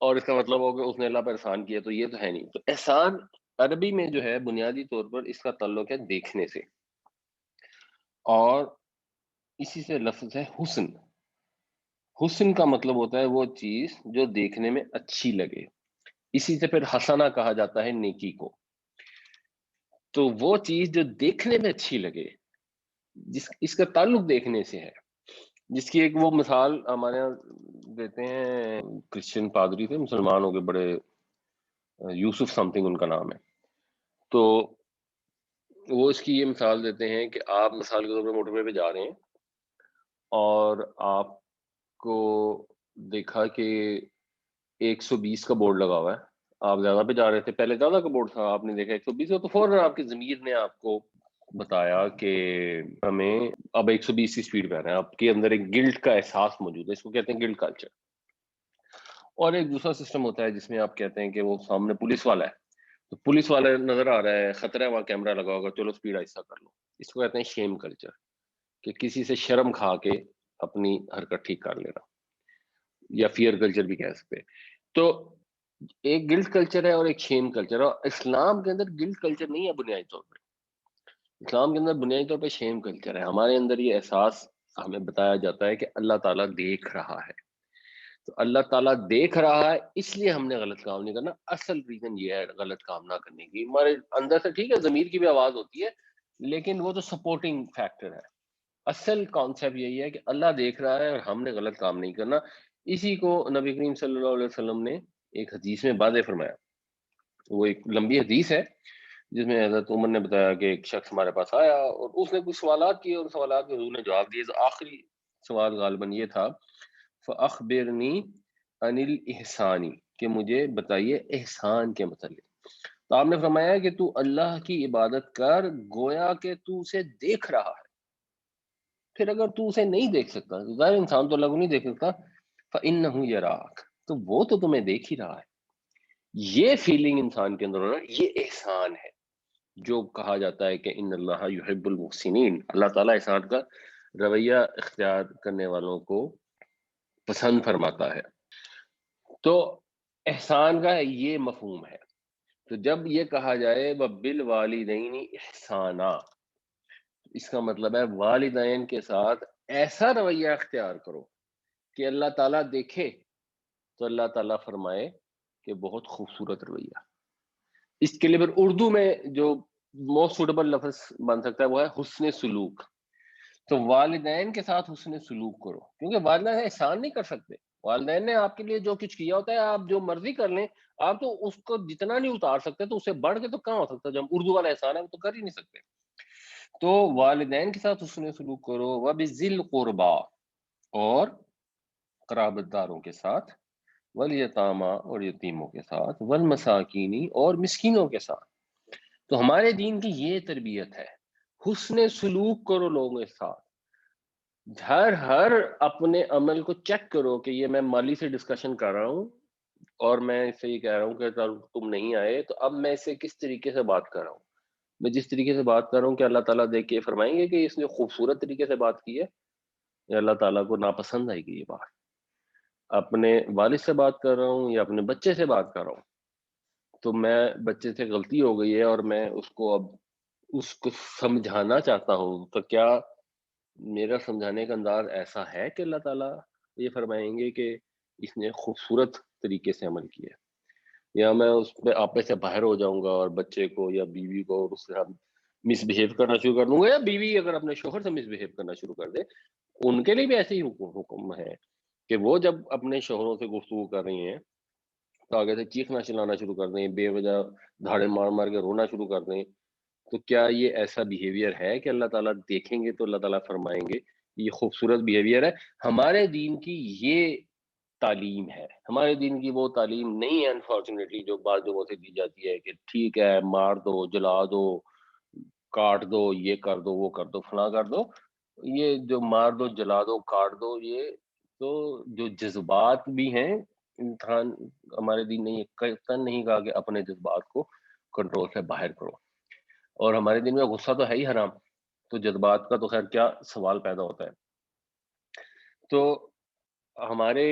اور اس کا مطلب ہو کہ اس نے اللہ پر احسان کیا. تو یہ تو ہے نہیں. تو احسان عربی میں جو ہے بنیادی طور پر اس کا تعلق ہے دیکھنے سے، اور اسی سے لفظ ہے حسن. حسن کا مطلب ہوتا ہے وہ چیز جو دیکھنے میں اچھی لگے. اسی سے پھر حسنہ کہا جاتا ہے نیکی کو. تو وہ چیز جو دیکھنے میں اچھی لگے، جس اس کا تعلق دیکھنے سے ہے، جس کی ایک وہ مثال ہمارے یہاں دیتے ہیں کرسچن پادری تھے، مسلمان ہو کے بڑے، یوسف سم تھنگ ان کا نام ہے. تو وہ اس کی یہ مثال دیتے ہیں کہ آپ مثال کے طور پر موٹر وے پہ جا رہے ہیں اور آپ کو دیکھا کہ 120 کا بورڈ لگا ہوا ہے، آپ زیادہ پہ جا رہے تھے، پہلے زیادہ کا بورڈ تھا، آپ نے دیکھا 120 کا، تو فوراً آپ کی ضمیر نے آپ کو بتایا کہ ہمیں اب 120 کی سپیڈ پہ آ رہے ہیں. آپ کے اندر ایک گلٹ کا احساس موجود ہے، اس کو کہتے ہیں گلٹ کلچر. اور ایک دوسرا سسٹم ہوتا ہے جس میں آپ کہتے ہیں کہ وہ سامنے پولیس والا ہے، تو پولیس والا نظر آ رہا ہے، خطرہ ہے، وہاں کیمرہ لگا ہوگا، چلو سپیڈ آہستہ کر لو. اس کو کہتے ہیں شیم کلچر، کہ کسی سے شرم کھا کے اپنی حرکت ٹھیک کر لینا، یا فیئر کلچر بھی کہہ سکتے ہیں. تو ایک گلٹ کلچر ہے اور ایک شیم کلچر ہے. اور اسلام کے اندر گلٹ کلچر نہیں ہے بنیادی طور پہ، اسلام کے اندر بنیادی طور پہ شیم کلچر ہے. ہمارے اندر یہ احساس ہمیں بتایا جاتا ہے کہ اللہ تعالیٰ دیکھ رہا ہے. تو اللہ تعالیٰ دیکھ رہا ہے اس لیے ہم نے غلط کام نہیں کرنا. اصل ریزن یہ ہے غلط کام نہ کرنے کی. ہمارے اندر سے ٹھیک ہے ضمیر کی بھی آواز ہوتی ہے، لیکن وہ تو سپورٹنگ فیکٹر ہے. اصل کانسیپٹ یہی ہے کہ اللہ دیکھ رہا ہے اور ہم نے غلط کام نہیں کرنا. اسی کو نبی کریم صلی اللہ علیہ وسلم نے ایک حدیث میں واضح فرمایا. وہ ایک لمبی حدیث ہے جس میں حضرت عمر نے بتایا کہ ایک شخص ہمارے پاس آیا اور اس نے کچھ سوالات کیے اور سوالات کے حضور نے جواب دیے. تو آخری سوال غالباً یہ تھا فَأَخْبِرْنِي عَنِ الْإِحْسَانِ، کہ مجھے بتائیے احسان کے متعلق. تو آپ نے فرمایا کہ تو اللہ کی عبادت کر گویا کہ تو اسے دیکھ رہا ہے. پھر اگر تو اسے نہیں دیکھ سکتا، ظاہر انسان تو اللہ کو نہیں دیکھ سکتا، فَإِنَّهُ يَرَاكَ، تو وہ تو تمہیں دیکھ ہی رہا ہے. یہ فیلنگ انسان کے اندر ہونا، یہ احسان ہے جو کہا جاتا ہے کہ ان اللہ یحب المحسنین. اللہ تعالیٰ احسان کا رویہ اختیار کرنے والوں کو پسند فرماتا ہے. تو احسان کا یہ مفہوم ہے. تو جب یہ کہا جائے وَبِالْوَالِدَيْنِ احسانا، اس کا مطلب ہے والدین کے ساتھ ایسا رویہ اختیار کرو کہ اللہ تعالیٰ دیکھے تو اللہ تعالیٰ فرمائے کہ بہت خوبصورت رویہ. اس کے لیے پھر اردو میں جو موسٹ سوٹیبل لفظ بن سکتا ہے وہ ہے حسن سلوک. تو والدین کے ساتھ حسن سلوک کرو، کیونکہ والدین احسان نہیں کر سکتے. والدین نے آپ کے لیے جو کچھ کیا ہوتا ہے آپ جو مرضی کر لیں، آپ تو اس کو جتنا نہیں اتار سکتے تو اسے بڑھ کے تو کہاں ہو سکتا ہے. جب اردو والا احسان ہے وہ تو کر ہی نہیں سکتے. تو والدین کے ساتھ حسن سلوک کرو. وَبِذِي الْقُرْبَى، اور قرابت داروں کے ساتھ، والیتاما، اور یتیموں کے ساتھ، والمساکینی، اور مسکینوں کے ساتھ. تو ہمارے دین کی یہ تربیت ہے، حسن سلوک کرو لوگوں کے ساتھ. ہر اپنے عمل کو چیک کرو کہ یہ میں مالی سے ڈسکشن کر رہا ہوں اور میں اس سے یہ کہہ رہا ہوں کہ تم نہیں آئے تو اب میں اسے کس طریقے سے بات کر رہا ہوں. میں جس طریقے سے بات کر رہا ہوں کہ اللہ تعالیٰ دیکھ کے فرمائیں گے کہ اس نے خوبصورت طریقے سے بات کی ہے، یا اللہ تعالیٰ کو ناپسند آئے گی یہ بات. اپنے والد سے بات کر رہا ہوں یا اپنے بچے سے بات کر رہا ہوں، تو میں بچے سے غلطی ہو گئی ہے اور میں اس کو اب اس کو سمجھانا چاہتا ہوں، تو کیا میرا سمجھانے کا انداز ایسا ہے کہ اللہ تعالیٰ یہ فرمائیں گے کہ اس نے خوبصورت طریقے سے عمل کیا، یا میں اس پہ آپے سے باہر ہو جاؤں گا اور بچے کو یا بیوی کو اور اس سے مس بہیو کرنا شروع کر دوں گا، یا بیوی اگر اپنے شوہر سے مس بہیو کرنا شروع کر دے. ان کے لیے بھی ایسے ہی حکم ہے کہ وہ جب اپنے شوہروں سے گفتگو کر رہی ہیں تو آگے سے چیخنا چلانا شروع کر دیں، بے وجہ دھاڑے مار مار کے رونا شروع کر دیں. تو کیا یہ ایسا بیہیویئر ہے کہ اللہ تعالیٰ دیکھیں گے تو اللہ تعالیٰ فرمائیں گے یہ خوبصورت بیہیویئر ہے؟ ہمارے دین کی یہ تعلیم ہے. ہمارے دین کی وہ تعلیم نہیں ہے انفارچونیٹلی جو بعض لوگوں سے دی جاتی ہے کہ ٹھیک ہے مار دو، جلا دو، کاٹ دو، یہ کر دو، وہ کر دو، فلاں کر دو. یہ جو مار دو، جلا دو، کاٹ دو، یہ تو جو جذبات بھی ہیں انسان، ہمارے دین نے یہ قطعاً نہیں کہا کہ اپنے جذبات کو کنٹرول سے باہر کرو. اور ہمارے دین میں غصہ تو ہے ہی حرام، تو جذبات کا تو خیر کیا سوال پیدا ہوتا ہے. تو ہمارے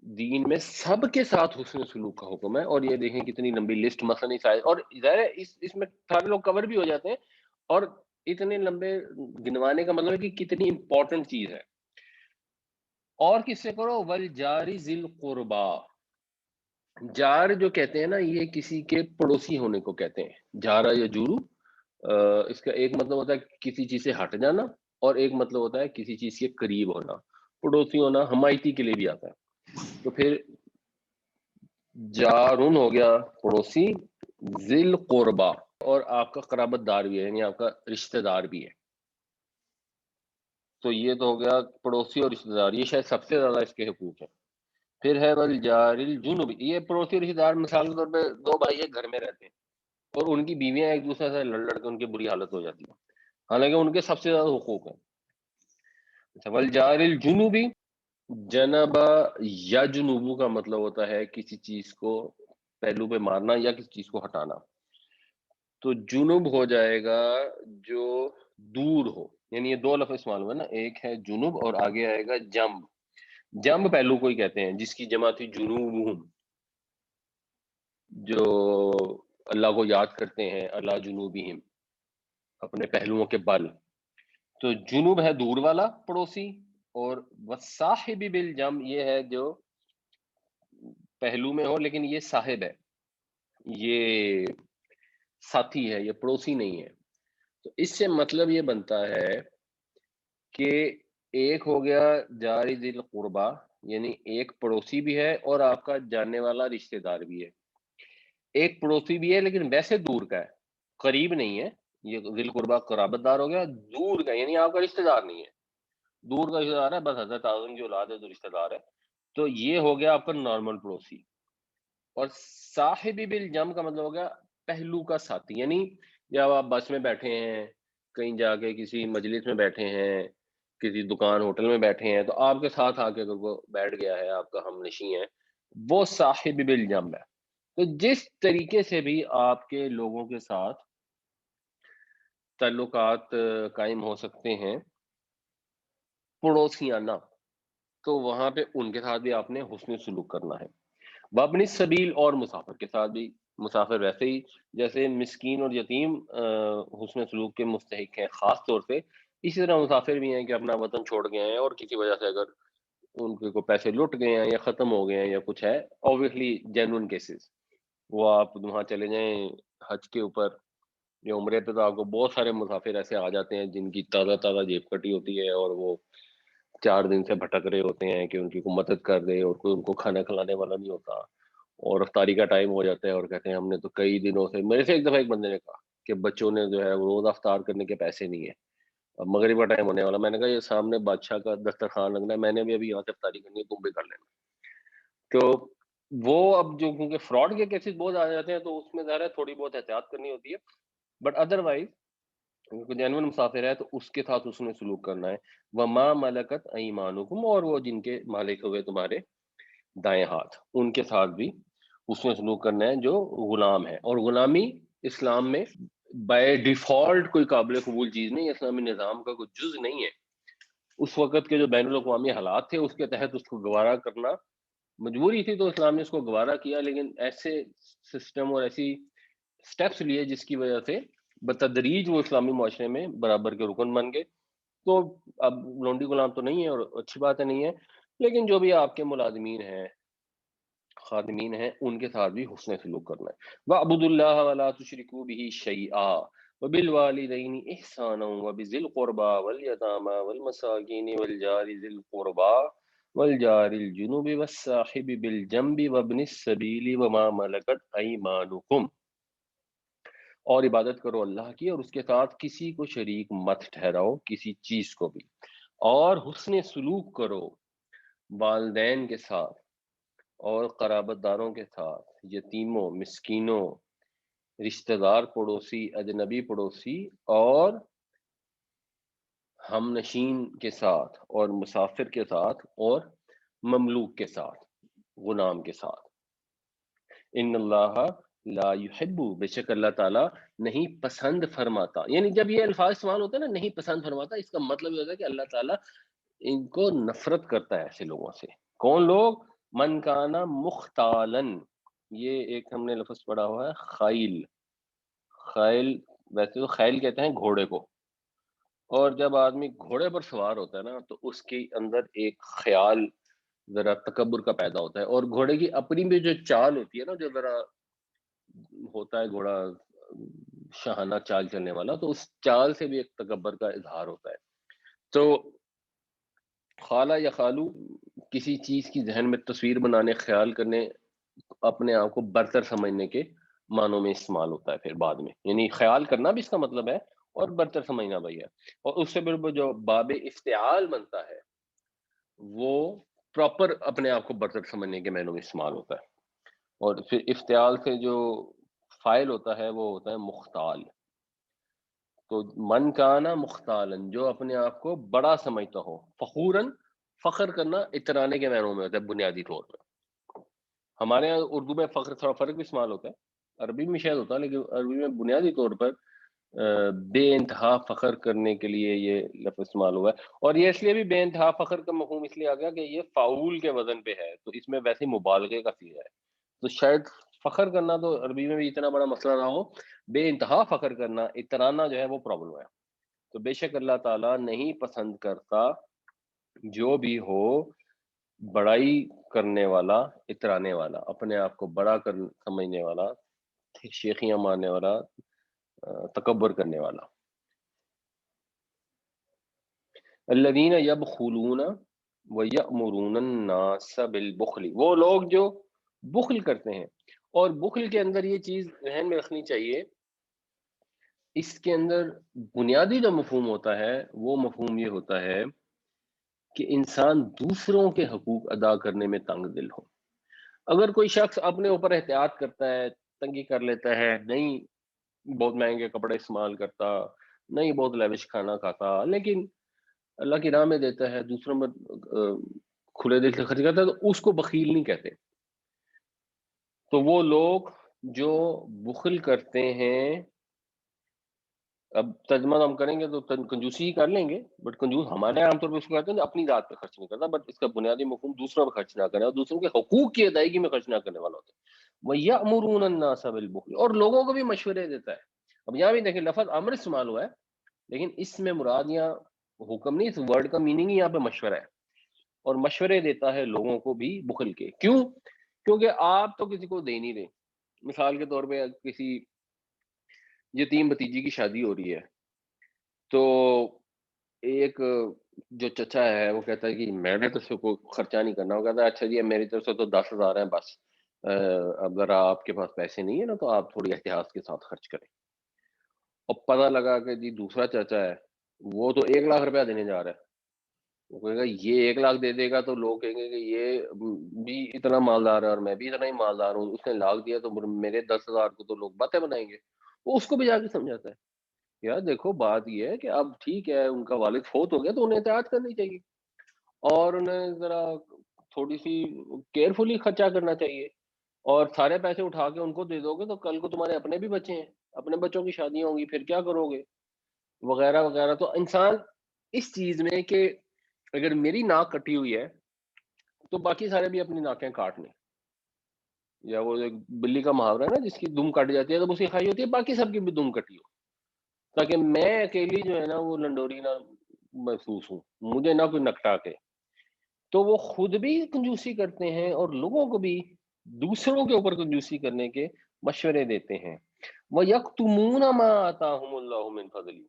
دین میں سب کے ساتھ حسن سلوک کا حکم ہے. اور یہ دیکھیں کتنی لمبی لسٹ مثلا اس آیت، اور ظاہر ہے اس میں سارے لوگ کور بھی ہو جاتے ہیں، اور اتنے لمبے گنوانے کا مطلب ہے کہ کتنی امپورٹنٹ چیز ہے. اور کس سے کرو؟ والجار ذی القربا. جار جو کہتے ہیں نا، یہ کسی کے پڑوسی ہونے کو کہتے ہیں. جارا یا جورو، اس کا ایک مطلب ہوتا ہے کسی چیز سے ہٹ جانا، اور ایک مطلب ہوتا ہے کسی چیز کے قریب ہونا. پڑوسی ہونا حمایتی کے لیے بھی آتا ہے. تو پھر جارن ہو گیا پڑوسی، ذل قربا، اور آپ کا قرابت دار بھی ہے، یعنی آپ کا رشتہ دار بھی ہے. تو یہ تو ہو گیا پڑوسی اور رشتہ دار، یہ شاید سب سے زیادہ اس کے حقوق ہیں. پھر ہے والجار الجنوب. یہ پڑوسی اور رشتہ دار مثال کے طور پہ دو بھائی ایک گھر میں رہتے ہیں اور ان کی بیویاں ایک دوسرے سے لڑ لڑ کے ان کی بری حالت ہو جاتی ہے، حالانکہ ان کے سب سے زیادہ حقوق ہیں. والجار الجنوبی، جنبا یا جنوبو کا مطلب ہوتا ہے کسی چیز کو پہلو پہ مارنا یا کسی چیز کو ہٹانا. تو جنوب ہو جائے گا جو دور ہو، یعنی یہ دو لفظ استعمال ہوئے نا، ایک ہے جنوب اور آگے آئے گا جنب. جنب پہلو کو ہی کہتے ہیں، جس کی جمع تھی جنوبہم، جو اللہ کو یاد کرتے ہیں، اللہ جنوبہم، اپنے پہلوؤں کے بل. تو جنوب ہے دور والا پڑوسی، اور وصاحب بالجنب یہ ہے جو پہلو میں ہو لیکن یہ صاحب ہے، یہ ساتھی ہے، یہ پڑوسی نہیں ہے. تو اس سے مطلب یہ بنتا ہے کہ ایک ہو گیا جاری ذی القربہ، یعنی ایک پڑوسی بھی ہے اور آپ کا جاننے والا رشتہ دار بھی ہے. ایک پڑوسی بھی ہے لیکن ویسے دور کا ہے، قریب نہیں ہے. یہ ذی القربہ قرابت دار ہو گیا. دور کا یعنی آپ کا رشتہ دار نہیں ہے، دور کا رشتہ دار ہے، بس حضرت اعظم کی اولاد ہے تو رشتہ دار ہے. تو یہ ہو گیا آپ کا نارمل پڑوسی. اور صاحب بالجنب کا مطلب ہو گیا پہلو کا ساتھی، یعنی جب آپ بس میں بیٹھے ہیں، کہیں جا کے کسی مجلس میں بیٹھے ہیں، کسی دکان ہوٹل میں بیٹھے ہیں، تو آپ کے ساتھ آ کے اگر وہ بیٹھ گیا ہے، آپ کا ہم نشیں ہے، وہ صاحب بالجنب ہے. تو جس طریقے سے بھی آپ کے لوگوں کے ساتھ تعلقات قائم ہو سکتے ہیں پڑوسیانہ، تو وہاں پہ ان کے ساتھ بھی آپ نے حسن سلوک کرنا ہے. وابن السبیل، اور مسافر کے ساتھ بھی مسافر ویسے ہی جیسے مسکین اور یتیم حسن سلوک کے مستحق ہیں خاص طور سے، اسی طرح مسافر بھی ہیں کہ اپنا وطن چھوڑ گئے ہیں اور کسی وجہ سے اگر ان کے کو پیسے لٹ گئے ہیں یا ختم ہو گئے ہیں یا کچھ ہے، obviously genuine cases، وہ آپ وہاں چلے جائیں حج کے اوپر یا عمرے پہ، تو آپ کو بہت سارے مسافر ایسے آ جاتے ہیں جن کی تازہ تازہ جیب کٹی ہوتی ہے اور وہ 4 دن سے بھٹک رہے ہوتے ہیں کہ ان کی کوئی مدد کر دے، اور کوئی ان کو کھانا کھلانے والا نہیں ہوتا، اور افطاری کا ٹائم ہو جاتا ہے اور کہتے ہیں ہم نے تو کئی دنوں سے، میرے سے ایک دفعہ ایک بندے نے کہا کہ بچوں نے جو ہے وہ روز افطار کرنے کے پیسے نہیں ہے، اب مغرب کا ٹائم ہونے والا، میں نے کہا یہ سامنے بادشاہ کا دسترخوان لگنا ہے، میں نے بھی ابھی یہاں سے افطاری کرنی ہے، تم بھی کر لینا۔ تو وہ اب جو کیونکہ فراڈ کے کیسز بہت آ جاتے ہیں تو اس میں ظاہر ہے تھوڑی بہت احتیاط کرنی ہوتی ہے، بٹ ادر وائز اگر کوئی جینون مسافر ہے تو اس کے ساتھ اس نے سلوک کرنا ہے، وما ملکت ایمانکم، اور وہ جن کے مالک ہوئے تمہارے دائیں ہاتھ، ان کے ساتھ بھی اس نے سلوک کرنا ہے جو غلام ہے، اور غلامی اسلام میں بائی ڈیفالٹ کوئی قابل قبول چیز نہیں ہے، اسلامی نظام کا کوئی جز نہیں ہے، اس وقت کے جو بین الاقوامی حالات تھے اس کے تحت اس کو گوارا کرنا مجبوری تھی، تو اسلام نے اس کو گوارا کیا، لیکن ایسے سسٹم اور ایسی سٹیپس لیے جس کی وجہ سے بتدریج وہ اسلامی معاشرے میں برابر کے رکن بن گئے۔ تو اب لونڈی غلام تو نہیں ہے اور اچھی بات ہے نہیں ہے، لیکن جو بھی آپ کے ملازمین ہیں، خادمین ہیں، ان کے ساتھ بھی حسن سلوک کرنا ہے۔ وَاعْبُدُوا اللَّهَ وَلَا تُشْرِكُوا بِهِ شَيْئًا وَبِالْوَالِدَيْنِ إِحْسَانًا وَبِذِي الْقُرْبَى وَالْيَتَامَى وَالْمَسَاكِينِ وَالْجَارِ ذِي الْقُرْبَى وَالْجَارِ الْجُنُبِ وَالصَّاحِبِ بِالْجَنبِ وَابْنِ السَّبِيلِ وَمَا مَلَكَتْ أَيْمَانُكُمْ، اور عبادت کرو اللہ کی اور اس کے ساتھ کسی کو شریک مت ٹھہراؤ کسی چیز کو بھی، اور حسن سلوک کرو والدین کے ساتھ اور قرابت داروں کے ساتھ، یتیموں، مسکینوں، رشتہ دار پڑوسی، اجنبی پڑوسی، اور ہم نشین کے ساتھ اور مسافر کے ساتھ اور مملوک کے ساتھ، غلام کے ساتھ۔ ان اللہ لا یحب، بے شک اللہ تعالیٰ نہیں پسند فرماتا، یعنی جب یہ الفاظ استعمال ہوتے ہیں نا نہیں پسند فرماتا، اس کا مطلب یہ ہوتا ہے کہ اللہ تعالیٰ ان کو نفرت کرتا ہے ایسے لوگوں سے۔ کون لوگ؟ من کانا مختالن، یہ ایک ہم نے لفظ پڑھا ہوا ہے خائل، خائل ویسے تو خیل کہتے ہیں گھوڑے کو، اور جب آدمی گھوڑے پر سوار ہوتا ہے نا تو اس کے اندر ایک خیال ذرا تکبر کا پیدا ہوتا ہے، اور گھوڑے کی اپنی بھی جو چال ہوتی ہے نا، جو ذرا ہوتا ہے گھوڑا شاہانہ چال چلنے والا، تو اس چال سے بھی ایک تکبر کا اظہار ہوتا ہے۔ تو خالہ یا خالو کسی چیز کی ذہن میں تصویر بنانے، خیال کرنے، اپنے آپ کو برتر سمجھنے کے معنوں میں استعمال ہوتا ہے پھر بعد میں، یعنی خیال کرنا بھی اس کا مطلب ہے اور برتر سمجھنا بھی ہے، اور اس سے پھر جو باب افتعال بنتا ہے وہ پراپر اپنے آپ کو برتر سمجھنے کے معنوں میں استعمال ہوتا ہے، اور پھر افتعال سے جو فائل ہوتا ہے وہ ہوتا ہے مختال۔ تو من کانا مختالن، جو اپنے آپ کو بڑا سمجھتا ہو، فخورن، فخر کرنا اترانے کے معنوں میں ہوتا ہے بنیادی طور پر۔ ہمارے یہاں اردو میں فخر تھوڑا فرق بھی استعمال ہوتا ہے، عربی میں شاید ہوتا ہے، لیکن عربی میں بنیادی طور پر بے انتہا فخر کرنے کے لیے یہ لفظ استعمال ہوا ہے، اور یہ اس لیے بھی بے انتہا فخر کا مفہوم اس لیے آ گیا کہ یہ فعول کے وزن پہ ہے، تو اس میں ویسے مبالغے کا صیغہ ہے، تو شاید فخر کرنا تو عربی میں بھی اتنا بڑا مسئلہ نہ ہو، بے انتہا فخر کرنا، اترانا جو ہے وہ پرابلم ہے۔ تو بے شک اللہ تعالیٰ نہیں پسند کرتا جو بھی ہو بڑائی کرنے والا، اترانے والا، اپنے آپ کو بڑا کر سمجھنے والا، شیخیاں مارنے والا، تکبر کرنے والا۔ الذین یبخلون ویأمرون الناس بالبخل، وہ لوگ جو بخل کرتے ہیں، اور بخل کے اندر یہ چیز ذہن میں رکھنی چاہیے، اس کے اندر بنیادی جو مفہوم ہوتا ہے وہ مفہوم یہ ہوتا ہے کہ انسان دوسروں کے حقوق ادا کرنے میں تنگ دل ہو۔ اگر کوئی شخص اپنے اوپر احتیاط کرتا ہے، تنگی کر لیتا ہے، نہیں بہت مہنگے کپڑے استعمال کرتا، نہیں بہت لیوش کھانا کھاتا، لیکن اللہ کی راہ میں دیتا ہے، دوسروں میں کھلے دل سے خرچ کرتا ہے، تو اس کو بخیل نہیں کہتے۔ تو وہ لوگ جو بخل کرتے ہیں، اب ترجمہ ہم کریں گے تو کنجوسی ہی کر لیں گے، بٹ کنجوس ہمارے عام طور پہ اس کو کہتے ہیں اپنی ذات پہ خرچ نہیں کرتا، بٹ اس کا بنیادی مفہوم دوسروں پہ خرچ نہ کرنا اور دوسروں کے حقوق کی ادائیگی میں خرچ نہ کرنے والا ہوتا ہے۔ وَيَأْمُرُونَ النَّاسَ بِالْبُخْلِ، اور لوگوں کو بھی مشورے دیتا ہے۔ اب یہاں بھی دیکھیں لفظ امر استعمال ہوا ہے، لیکن اس میں مراد یہاں حکم نہیں، اس ورڈ کا میننگ ہی یہاں پہ مشورہ ہے، اور مشورے دیتا ہے لوگوں کو بھی بخل کے۔ کیوں؟ کیونکہ آپ تو کسی کو دے نہیں رہے۔ مثال کے طور پہ کسی یتیم بھتیجی کی شادی ہو رہی ہے، تو ایک جو چچا ہے وہ کہتا ہے کہ میں نے تو اس کو کوئی خرچہ نہیں کرنا، وہ کہتا ہے اچھا جی اب میری طرف سے تو 10,000 ہیں بس، اب ذرا آپ کے پاس پیسے نہیں ہے نا تو آپ تھوڑی احتیاط کے ساتھ خرچ کریں۔ اور پتہ لگا کہ جی دوسرا چاچا ہے، وہ تو 1,00,000 روپیہ دینے جا رہا ہے، وہ کہے گا یہ 1,00,000 دے دے گا تو لوگ کہیں گے کہ یہ بھی اتنا مالدار ہے اور میں بھی اتنا ہی مالدار ہوں، اس نے 1,00,000 دیا تو میرے 10,000 کو تو لوگ باتیں بنائیں گے۔ وہ اس کو بھی جا کے سمجھاتا ہے، یار دیکھو بات یہ ہے کہ اب ٹھیک ہے ان کا والد فوت ہو گیا تو انہیں اطاعت کرنی چاہیے، اور انہیں ذرا تھوڑی سی کیئرفلی خرچہ کرنا چاہیے، اور سارے پیسے اٹھا کے ان کو دے دو گے تو کل کو تمہارے اپنے بھی بچے ہیں، اپنے بچوں کی شادیاں ہوں گی، پھر کیا کرو گے، وغیرہ وغیرہ۔ تو انسان اس چیز میں کہ اگر میری ناک کٹی ہوئی ہے تو باقی سارے بھی اپنی ناکیں کاٹ لیں، یا وہ ایک بلی کا محاورہ ہے نا، جس کی دم کٹ جاتی ہے تو اس کی کھائی ہوتی ہے، باقی سب کی بھی دم کٹی ہو، تاکہ میں اکیلی جو ہے نا وہ لنڈوری نہ محسوس ہوں، مجھے نہ کوئی نکٹا کے۔ تو وہ خود بھی کنجوسی کرتے ہیں اور لوگوں کو بھی دوسروں کے اوپر کنجوسی کرنے کے مشورے دیتے ہیں۔ وَيَكْتُمُونَ مَا آتَاهُمُ اللَّهُ مِنْ فَضْلِهِ،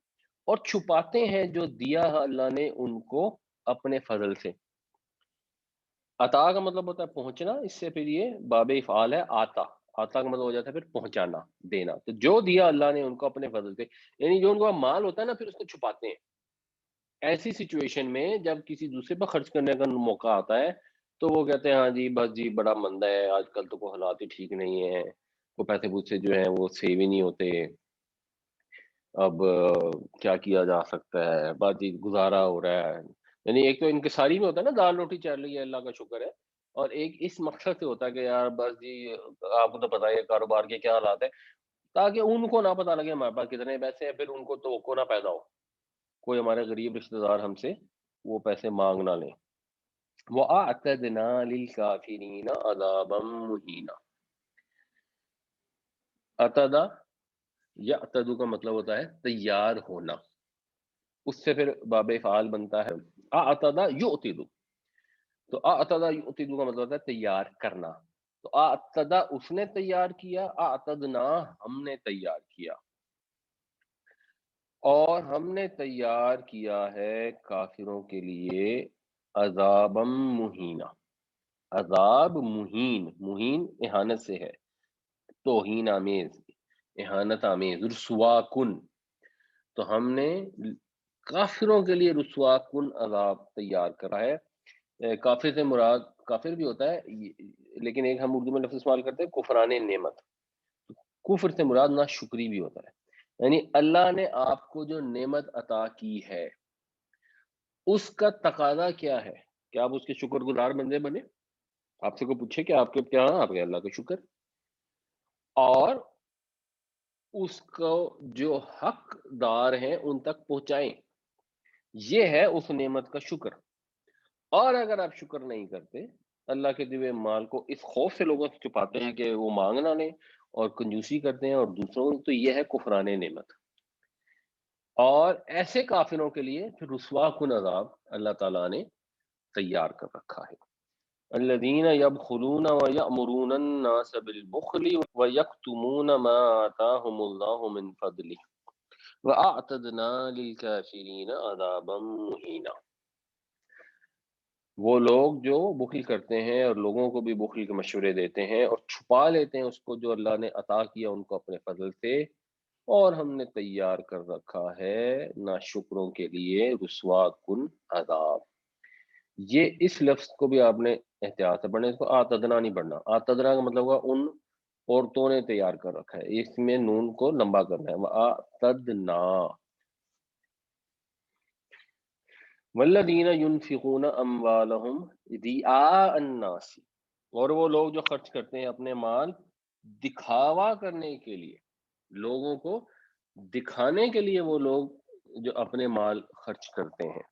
اور چھپاتے ہیں جو دیا ہے اللہ نے ان کو اپنے فضل سے۔ عطا کا مطلب ہوتا ہے پہنچنا، اس سے پھر یہ باب افعال ہے آتا، آتا کا مطلب ہو جاتا ہے پھر پہنچانا، دینا۔ تو جو دیا اللہ نے ان کو اپنے فضل سے، یعنی جو ان کا مال ہوتا ہے نا پھر اس کو چھپاتے ہیں۔ ایسی سچویشن میں جب کسی دوسرے پر خرچ کرنے کا موقع آتا ہے تو وہ کہتے ہیں ہاں جی بس جی بڑا مندہ ہے آج کل، تو کوئی حالات ہی ٹھیک نہیں ہے، وہ پیسے پوسے جو ہیں وہ سیو ہی نہیں ہوتے، اب کیا کیا جا سکتا ہے، بس جی گزارا ہو رہا ہے۔ یعنی ایک تو انکساری میں ہوتا ہے نا دال روٹی چل رہی ہے اللہ کا شکر ہے، اور ایک اس مقصد سے ہوتا ہے کہ یار بس جی آپ کو تو پتہ ہے کاروبار کے کیا حالات ہے، تاکہ ان کو نہ پتہ لگے ہمارے پاس کتنے پیسے ہیں، پھر ان کو توقع نہ پیدا ہو کوئی ہمارے غریب رشتہ دار ہم سے وہ پیسے مانگ نہ لیں۔ وَأَعْتَدْنَا لِلْكَافِرِينَ عَذَابًا مُهِينًا۔ اعتدا یا اعتدو کا مطلب ہوتا ہے تیار ہونا، اس سے پھر باب فعال بنتا ہے اعتدا یعتدو، تو اعتدا یعتدو کا مطلب ہوتا ہے تیار کرنا۔ تو اعتدا اس نے تیار کیا، اعتدنا ہم نے تیار کیا، اور ہم نے تیار کیا ہے کافروں کے لیے عذابا مہینہ، عذاب مہین، مہین اہانت سے ہے، توہین آمیز، اہانت آمیز، رسوا کن۔ تو ہم نے کافروں کے لیے رسوا کن عذاب تیار کرا ہے۔ کافر سے مراد کافر بھی ہوتا ہے لیکن ایک ہم اردو میں لفظ استعمال کرتے ہیں کفران نعمت، کفر سے مراد نہ شکری بھی ہوتا ہے، یعنی اللہ نے آپ کو جو نعمت عطا کی ہے اس کا تقاضا کیا ہے کہ آپ اس کے شکر گزار بندے بنے۔ آپ سے کوئی پوچھے کہ آپ کے کیا، آپ کے اللہ کا شکر، اور اس کو جو حقدار ہیں ان تک پہنچائیں، یہ ہے اس نعمت کا شکر۔ اور اگر آپ شکر نہیں کرتے، اللہ کے دیے مال کو اس خوف سے لوگوں سے چھپاتے ہیں کہ وہ مانگ نہ لیں اور کنجوسی کرتے ہیں اور دوسروں، تو یہ ہے کفران نعمت۔ اور ایسے کافروں کے لیے پھر رسوا کن عذاب اللہ تعالیٰ نے تیار کر رکھا ہے۔ الذین یبخلون ویأمرون الناس بالبخل ویکتمون ما آتاہم اللہ من فضلہ وَأَعْتَدْنَا لِلْكَافِرِينَ عَذَابًا مُهِينًا۔ وہ لوگ جو بخل کرتے ہیں اور لوگوں کو بھی بخل کے مشورے دیتے ہیں اور چھپا لیتے ہیں اس کو جو اللہ نے عطا کیا ان کو اپنے فضل سے، اور ہم نے تیار کر رکھا ہے ناشکروں کے لیے رسوا کن عذاب۔ یہ اس لفظ کو بھی آپ نے احتیاط سے پڑھنا، اس کو آتدنا نہیں پڑھنا۔ آتدنا کا مطلب ہوگا ان عورتوں نے تیار کر رکھا ہے، اس میں نون کو لمبا کرنا ہے، وَآتَدْنَا۔ والذین ينفقون اموالهم رئاء الناس، اور وہ لوگ جو خرچ کرتے ہیں اپنے مال دکھاوا کرنے کے لیے، لوگوں کو دکھانے کے لیے وہ لوگ جو اپنے مال خرچ کرتے ہیں۔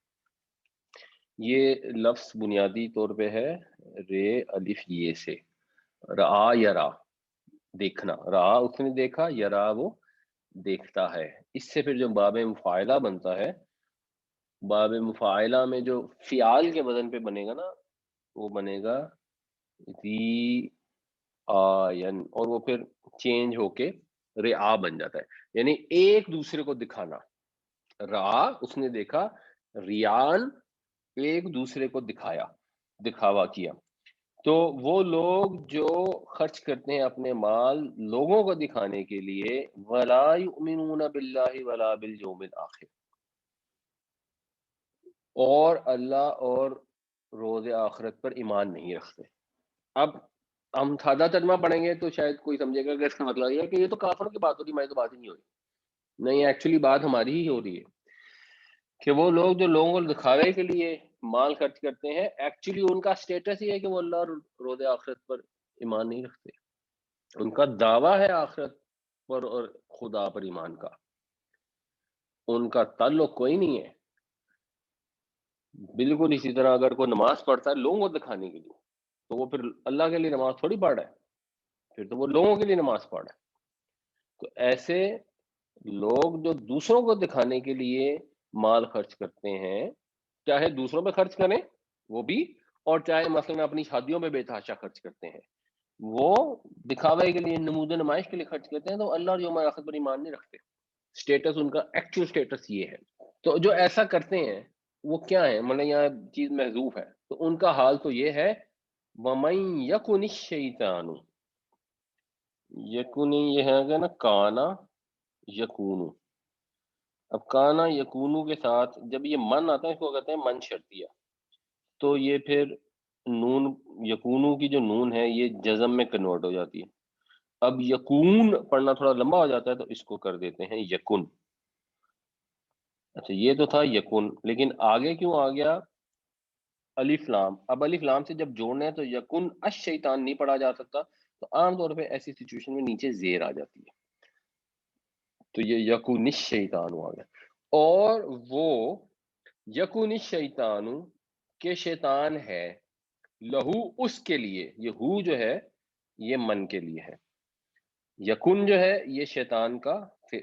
یہ لفظ بنیادی طور پہ ہے رے الف یہ سے، رعا یا را، دیکھنا، رہا اس نے دیکھا، یا رہا وہ دیکھتا ہے. اس سے پھر جو باب مفاعلہ بنتا ہے، باب مفاعلہ میں جو فعال کے وزن پہ بنے گا نا، وہ بنے گا ذی آین، اور وہ پھر چینج ہو کے رعا بن جاتا ہے، یعنی ایک دوسرے کو دکھانا. رعا اس نے دیکھا، ریان ایک دوسرے کو دکھایا، دکھاوا کیا. تو وہ لوگ جو خرچ کرتے ہیں اپنے مال لوگوں کو دکھانے کے لیے، ولا یؤمنون باللہ ولا بالیوم الاخر، اور اللہ اور روز آخرت پر ایمان نہیں رکھتے. اب ہم سادہ ترجمہ پڑھیں گے تو شاید کوئی سمجھے گا کہ اس کا مطلب یہ ہے کہ یہ تو کافروں کی بات ہو رہی، ہماری تو بات ہی نہیں ہو رہی. نہیں، ایکچولی بات ہماری ہی ہو رہی ہے کہ وہ لوگ جو لوگوں کو دکھاوے کے لیے مال خرچ کرتے ہیں، ایکچولی ان کا سٹیٹس یہ ہے کہ وہ اللہ اور روز آخرت پر ایمان نہیں رکھتے. ان کا دعویٰ ہے آخرت پر اور خدا پر ایمان کا، ان کا تعلق کوئی نہیں ہے. بالکل اسی طرح اگر کوئی نماز پڑھتا ہے لوگوں کو دکھانے کے لیے، تو وہ پھر اللہ کے لیے نماز تھوڑی پڑھ رہا ہے، پھر تو وہ لوگوں کے لیے نماز پڑھ رہا ہے. تو ایسے لوگ جو دوسروں کو دکھانے کے لیے مال خرچ کرتے ہیں، چاہے دوسروں پہ خرچ کریں وہ بھی، اور چاہے مثلا اپنی شادیوں پہ بے تحاشا خرچ کرتے ہیں، وہ دکھاوے کے لیے، نمود و نمائش کے لیے خرچ کرتے ہیں، تو اللہ اور یوم آخرت پر ایمان نہیں رکھتے. سٹیٹس ان کا ایکچوئل سٹیٹس یہ ہے. تو جو ایسا کرتے ہیں وہ کیا ہے، مطلب یہاں چیز محذوف ہے، تو ان کا حال تو یہ ہے، وَمَن يَكُنِ الشَّيْطَانُ، یکون یہ ہے کہ نا کانا یکونو. اب کانا یکونو کے ساتھ جب یہ من آتا ہے اس کو کہتے ہیں من شرطیہ. تو یہ پھر نون، یکونو کی جو نون ہے یہ جزم میں کنورٹ ہو جاتی ہے. اب یکون پڑھنا تھوڑا لمبا ہو جاتا ہے تو اس کو کر دیتے ہیں یکن. اچھا یہ تو تھا یکن، لیکن آگے کیوں آ گیا الف لام؟ اب الف لام سے جب جوڑنا ہے تو یکن الشیطان نہیں پڑھا جا سکتا، تو عام طور پہ ایسی سچویشن میں نیچے زیر آ جاتی ہے، تو یہ یکن الشیطان آ گیا. اور وہ یکن الشیطان کہ شیطان ہے، لہو اس کے لیے، یہ ہو جو ہے یہ من کے لیے ہے، یکن جو ہے یہ شیطان کا ہے،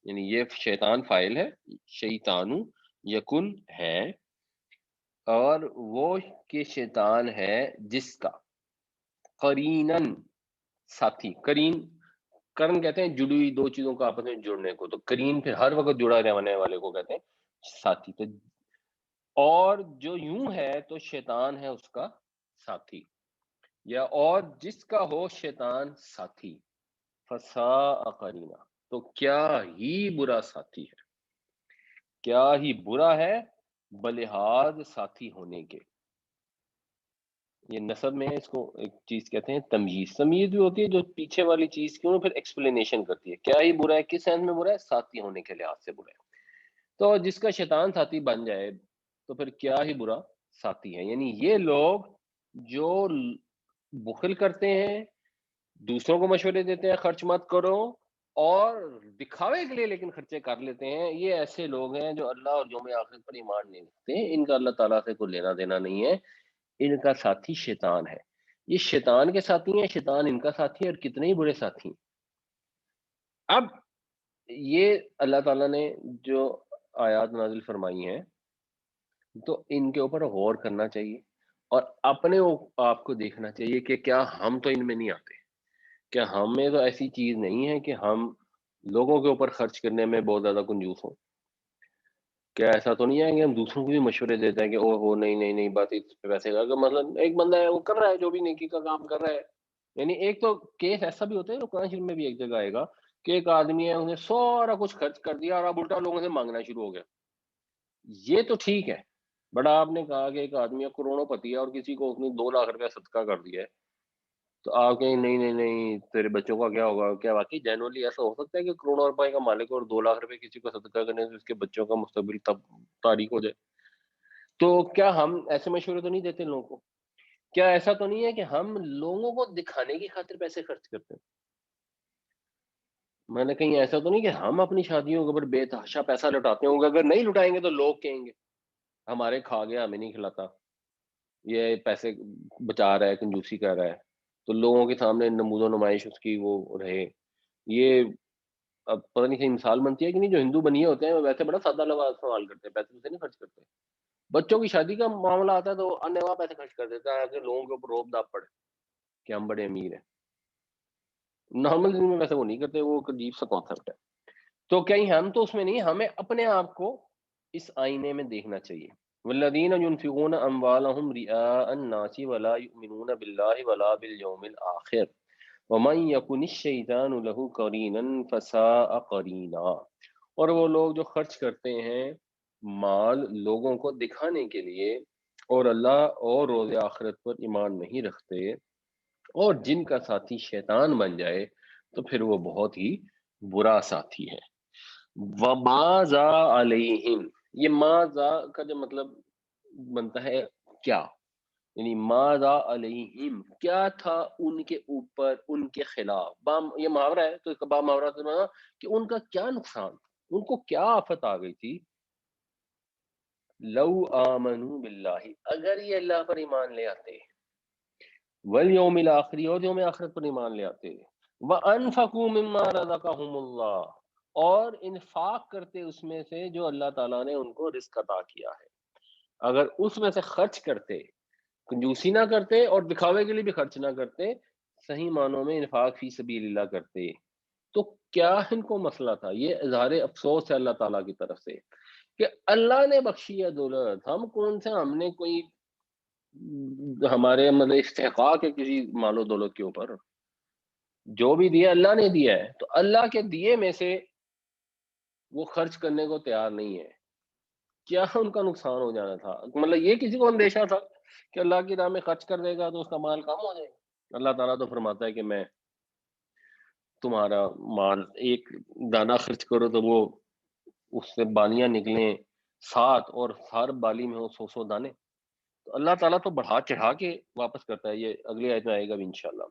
یعنی یہ شیطان فاعل ہے، شیطانو یکن ہے، اور وہ کہ شیطان ہے جس کا قرینن ساتھی. کرن کہتے ہیں جڑی ہوئی دو چیزوں کو آپس میں جڑنے کو، تو کرین پھر ہر وقت جڑا رہنے والے کو کہتے ہیں ساتھی. تو اور جو یوں ہے تو شیطان ہے اس کا ساتھی، یا اور جس کا ہو شیطان ساتھی، فساء قرینا، تو کیا ہی برا ساتھی ہے، کیا ہی برا ہے بلحاظ ساتھی ہونے کے. یہ نسب میں اس کو ایک چیز کہتے ہیں تمییز. تمییز بھی ہوتی ہے جو پیچھے والی چیز کیوں پھر ایکسپلینیشن کرتی ہے، کیا ہی برا ہے، کس سینس میں برا ہے، ساتھی ہونے کے لحاظ سے برا ہے. تو جس کا شیطان ساتھی بن جائے تو پھر کیا ہی برا ساتھی ہے. یعنی یہ لوگ جو بخل کرتے ہیں، دوسروں کو مشورے دیتے ہیں خرچ مت کرو، اور دکھاوے کے لیے لیکن خرچے کر لیتے ہیں، یہ ایسے لوگ ہیں جو اللہ اور یوم آخرت پر ایمان نہیں رکھتے. ان کا اللہ تعالیٰ سے کوئی لینا دینا نہیں ہے، ان کا ساتھی شیطان ہے. یہ شیطان کے ساتھی ہیں، شیطان ان کا ساتھی ہے، اور کتنے ہی برے ساتھی ہیں. اب یہ اللہ تعالیٰ نے جو آیات نازل فرمائی ہیں تو ان کے اوپر غور کرنا چاہیے، اور اپنے آپ کو دیکھنا چاہیے کہ کیا ہم تو ان میں نہیں آتے، کیا ہمیں تو ایسی چیز نہیں ہے کہ ہم لوگوں کے اوپر خرچ کرنے میں بہت زیادہ کنجوس ہوں. کیا ایسا تو نہیں ہے کہ ہم دوسروں کو بھی مشورے دیتے ہیں کہ او ہو نہیں نہیں نہیں بات اس پہ ویسے کر، مثلا ایک بندہ ہے وہ کر رہا ہے جو بھی نیکی کا کام کر رہا ہے. یعنی ایک تو کیس ایسا بھی ہوتا ہے، قرآن شریف میں بھی ایک جگہ آئے گا کہ ایک آدمی ہے انہیں سارا کچھ خرچ کر دیا اور اب الٹا لوگوں سے مانگنا شروع ہو گیا. یہ تو ٹھیک ہے، بڑا آپ نے کہا کہ ایک آدمی ہے کروڑوں پتی ہے اور کسی کو اس نے 2 لاکھ روپے صدقہ کر دیا ہے، تو آپ کہیں نہیں نہیں نہیں تیرے بچوں کا کیا ہوگا. کیا واقعی جنرلی ایسا ہو سکتا ہے کہ کروڑوں روپے کا مالک اور 2 لاکھ روپے کسی کو صدقہ کرنے سے اس کے بچوں کا مستقبل تب تاریک ہو جائے؟ تو کیا ہم ایسے مشورے تو نہیں دیتے لوگوں کو؟ کیا ایسا تو نہیں ہے کہ ہم لوگوں کو دکھانے کی خاطر پیسے خرچ کرتے ہیں؟ میں نے کہیں ایسا تو نہیں کہ ہم اپنی شادیوں کے اوپر بے تحاشا پیسہ لٹاتے ہوں گے، اگر نہیں لٹائیں گے تو لوگ کہیں گے ہمارے کھا گیا ہمیں نہیں کھلاتا، یہ پیسے بچا رہا ہے، کنجوسی کر رہا ہے. تو لوگوں کے سامنے نمود و نمائش اس کی وہ رہے. یہ اب پتہ نہیں کہیں مثال بنتی ہے کہ نہیں، جو ہندو بنیے ہوتے ہیں وہ ویسے بڑا سادہ لگا استعمال کرتے ہیں، پیسے ویسے نہیں خرچ کرتے. بچوں کی شادی کا معاملہ آتا ہے تو انیوا پیسے خرچ کر دیتا ہے کہ لوگوں کے اوپر روب داب پڑے کہ ہم بڑے امیر ہیں. نارمل زندگی میں ویسے وہ نہیں کرتے، وہ ایک عجیب سا کانسیپٹ ہے. تو کہیں ہم تو اس میں نہیں، ہمیں اپنے آپ کو اس آئینے میں دیکھنا چاہیے. والذین ينفقون اموالهم رئاء الناس ولا يؤمنون بالله ولا باليوم الاخر ومن يكن الشیطان له قرینا فساء قرینا. اور وہ لوگ جو خرچ کرتے ہیں مال لوگوں کو دکھانے کے لیے اور اللہ اور روز آخرت پر ایمان نہیں رکھتے، اور جن کا ساتھی شیطان بن جائے تو پھر وہ بہت ہی برا ساتھی ہے. وَمَاذَا عَلَيْهِمْ، یہ ماذا کا جو مطلب بنتا ہے کیا، یعنی ماذا علیہم، کیا تھا ان کے اوپر، ان کے خلاف. یہ محاورہ ہے تو اس کا با محاورہ سے مانا کہ ان کا کیا نقصان، ان کو کیا آفت آ گئی تھی. لو آمنوا باللہ، اگر یہ اللہ پر ایمان لے آتے، والیوم الاخر، اور یوم آخرت پر ایمان لے آتے، وانفقوا مما رزقهم اللہ، اور انفاق کرتے اس میں سے جو اللہ تعالیٰ نے ان کو رزق عطا کیا ہے. اگر اس میں سے خرچ کرتے، کنجوسی نہ کرتے اور دکھاوے کے لیے بھی خرچ نہ کرتے، صحیح معنوں میں انفاق فی سبیل اللہ کرتے، تو کیا ان کو مسئلہ تھا. یہ اظہار افسوس ہے اللہ تعالیٰ کی طرف سے کہ اللہ نے بخشی ہے دولت، ہم کون سے، ہم نے کوئی ہمارے مطلب استحقاق ہے کسی مال و دولت کے اوپر. جو بھی دیا اللہ نے دیا ہے، تو اللہ کے دیے میں سے وہ خرچ کرنے کو تیار نہیں ہے. کیا ان کا نقصان ہو جانا تھا، مطلب یہ کسی کو اندیشہ تھا کہ اللہ کی راہ میں خرچ کر دے گا تو اس کا مال کم ہو جائے گا. اللہ تعالیٰ تو فرماتا ہے کہ میں تمہارا مال ایک دانہ خرچ کرو تو وہ اس سے بالیاں نکلیں 7 اور ہر بالی میں ہو 100 دانے. تو اللہ تعالیٰ تو بڑھا چڑھا کے واپس کرتا ہے. یہ اگلی آیت میں آئے گا بھی انشاءاللہ.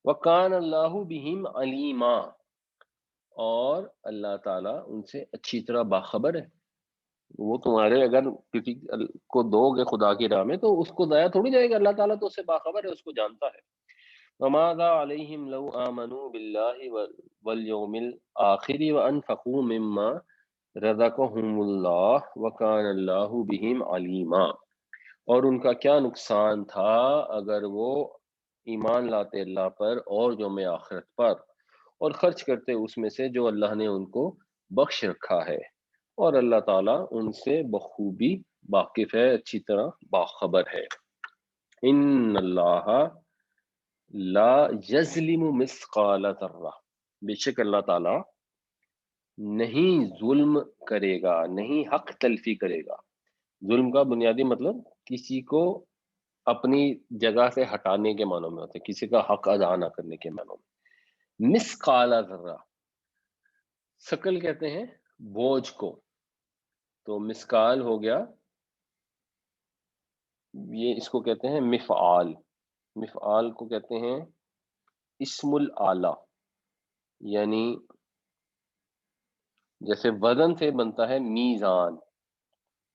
وَكَانَ اللَّهُ بِهِمْ عَلِيمًا، اور اللہ تعالیٰ ان سے اچھی طرح باخبر ہے. وہ تمہارے اگر کسی کو دو گے خدا کی راہ میں تو اس کو ضائع تھوڑی جائے گا، اللہ تعالیٰ تو اس سے باخبر ہے، اس کو جانتا ہے. وَمَاذَا عَلَيْهِمْ لَوْ آمَنُوا بِاللَّهِ وَالْيَوْمِ الْآخِرِ وَأَنفَقُوا مِمَّا رَزَقَهُمُ اللَّهُ وَكَانَ اللَّهُ بِهِمْ عَلِيمًا. اور ان کا کیا نقصان تھا اگر وہ ایمان لاتے اللہ پر اور یوم آخرت پر، اور خرچ کرتے اس میں سے جو اللہ نے ان کو بخش رکھا ہے، اور اللہ تعالیٰ ان سے بخوبی واقف ہے، اچھی طرح باخبر ہے. ان اللہ لا یظلم مثقال ذرہ، بے شک اللہ تعالیٰ نہیں ظلم کرے گا، نہیں حق تلفی کرے گا. ظلم کا بنیادی مطلب کسی کو اپنی جگہ سے ہٹانے کے معنوں میں ہوتا ہے، کسی کا حق ادا نہ کرنے کے معنوں میں. مثقال ذرہ، ثقل کہتے ہیں بوجھ کو، تو مسکال ہو گیا، یہ اس کو کہتے ہیں مفعال. مفعال کو کہتے ہیں اسم الآلہ، یعنی جیسے وزن سے بنتا ہے میزان،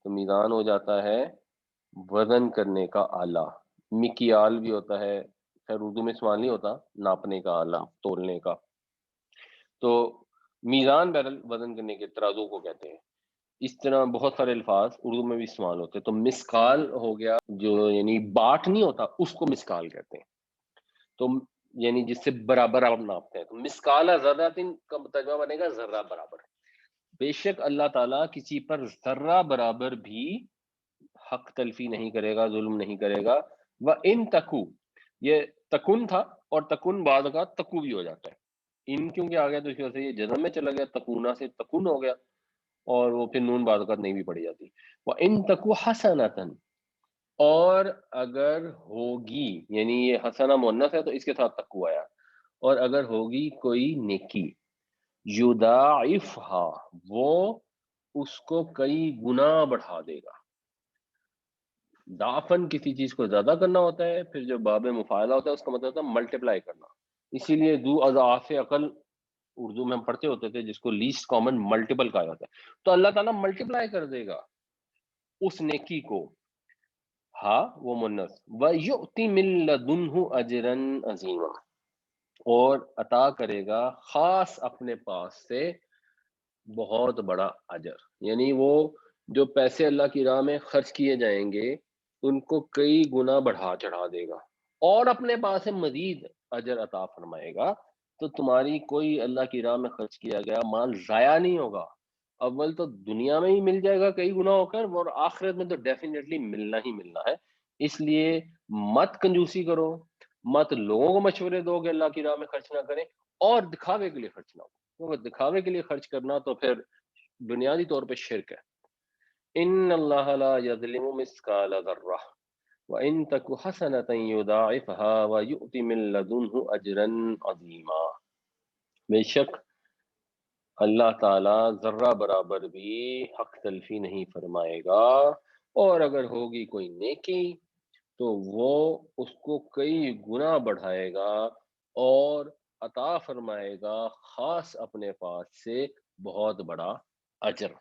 تو میزان ہو جاتا ہے وزن کرنے کا آلہ. مکیال بھی ہوتا ہے، خیر اردو میں استعمال نہیں ہوتا، ناپنے کا آلہ، تولنے کا. تو میزان بہرحال وزن کرنے کے ترازو کو کہتے ہیں. اس طرح بہت سارے الفاظ اردو میں بھی استعمال ہوتے ہیں. تو مسکال ہو گیا جو یعنی باٹ نہیں ہوتا، اس کو مسکال کہتے ہیں. تو یعنی جس سے برابر آپ ناپتے ہیں، تو مسکال ذرۃ کا ترجمہ بنے گا ذرہ برابر. بے شک اللہ تعالیٰ کسی پر ذرہ برابر بھی حق تلفی نہیں کرے گا، ظلم نہیں کرے گا. وَإِن تَكُ، یہ تکن تھا اور تکن بعد کا تکو بھی ہو جاتا ہے. ان کیونکہ آ گیا تو اس وجہ سے یہ جزم میں چلا گیا، تکونا سے تکن ہو گیا، اور وہ پھر نون بعد اوقات نہیں بھی پڑی جاتی. وَإِن تَكُ حَسَنَةً، اور اگر ہوگی، یعنی یہ حسنہ مؤنث ہے تو اس کے ساتھ تقو آیا، اور اگر ہوگی کوئی نیکی، یضاعفها، وہ اس کو کئی گنا بڑھا دے گا. ضعفن کسی چیز کو زیادہ کرنا ہوتا ہے، پھر جو باب مفاعلہ ہوتا ہے اس کا مطلب ہوتا ہے ملٹیپلائی کرنا. اسی لیے ذو اضعاف عقل اردو میں ہم پڑھتے ہوتے تھے، جس کو لیسٹ کامن ملٹیپل کہا جاتا ہے. تو اللہ تعالیٰ ملٹیپلائی کر دے گا اس نیکی کو ہا وہ مونث، وَيُؤْتِ مِن لَّدُنْهُ أَجْرًا عَظِيمًا، اور عطا کرے گا خاص اپنے پاس سے بہت بڑا اجر، یعنی وہ جو پیسے اللہ کی راہ میں خرچ کیے جائیں گے ان کو کئی گنا بڑھا چڑھا دے گا، اور اپنے پاس سے مزید اجر عطا فرمائے گا۔ تو تمہاری کوئی اللہ کی راہ میں خرچ کیا گیا مال ضائع نہیں ہوگا، اول تو دنیا میں ہی مل جائے گا کئی گنا ہو کر، اور آخرت میں تو ڈیفینیٹلی ملنا ہی ملنا ہے۔ اس لیے مت کنجوسی کرو، مت لوگوں کو مشورے دو کہ اللہ کی راہ میں خرچ نہ کریں، اور دکھاوے کے لیے خرچ نہ ہو، کیونکہ دکھاوے کے لیے خرچ کرنا تو پھر بنیادی طور پہ شرک ہے۔ ان اللہ لا یظلم مثقال ذرہ وان تک حسنۃ یضاعفها ویؤت من لدنہ اجرا عظیما، بے شک اللہ تعالی ذرہ برابر بھی حق تلفی نہیں فرمائے گا، اور اگر ہوگی کوئی نیکی تو وہ اس کو کئی گنا بڑھائے گا اور عطا فرمائے گا خاص اپنے پاس سے بہت بڑا اجر۔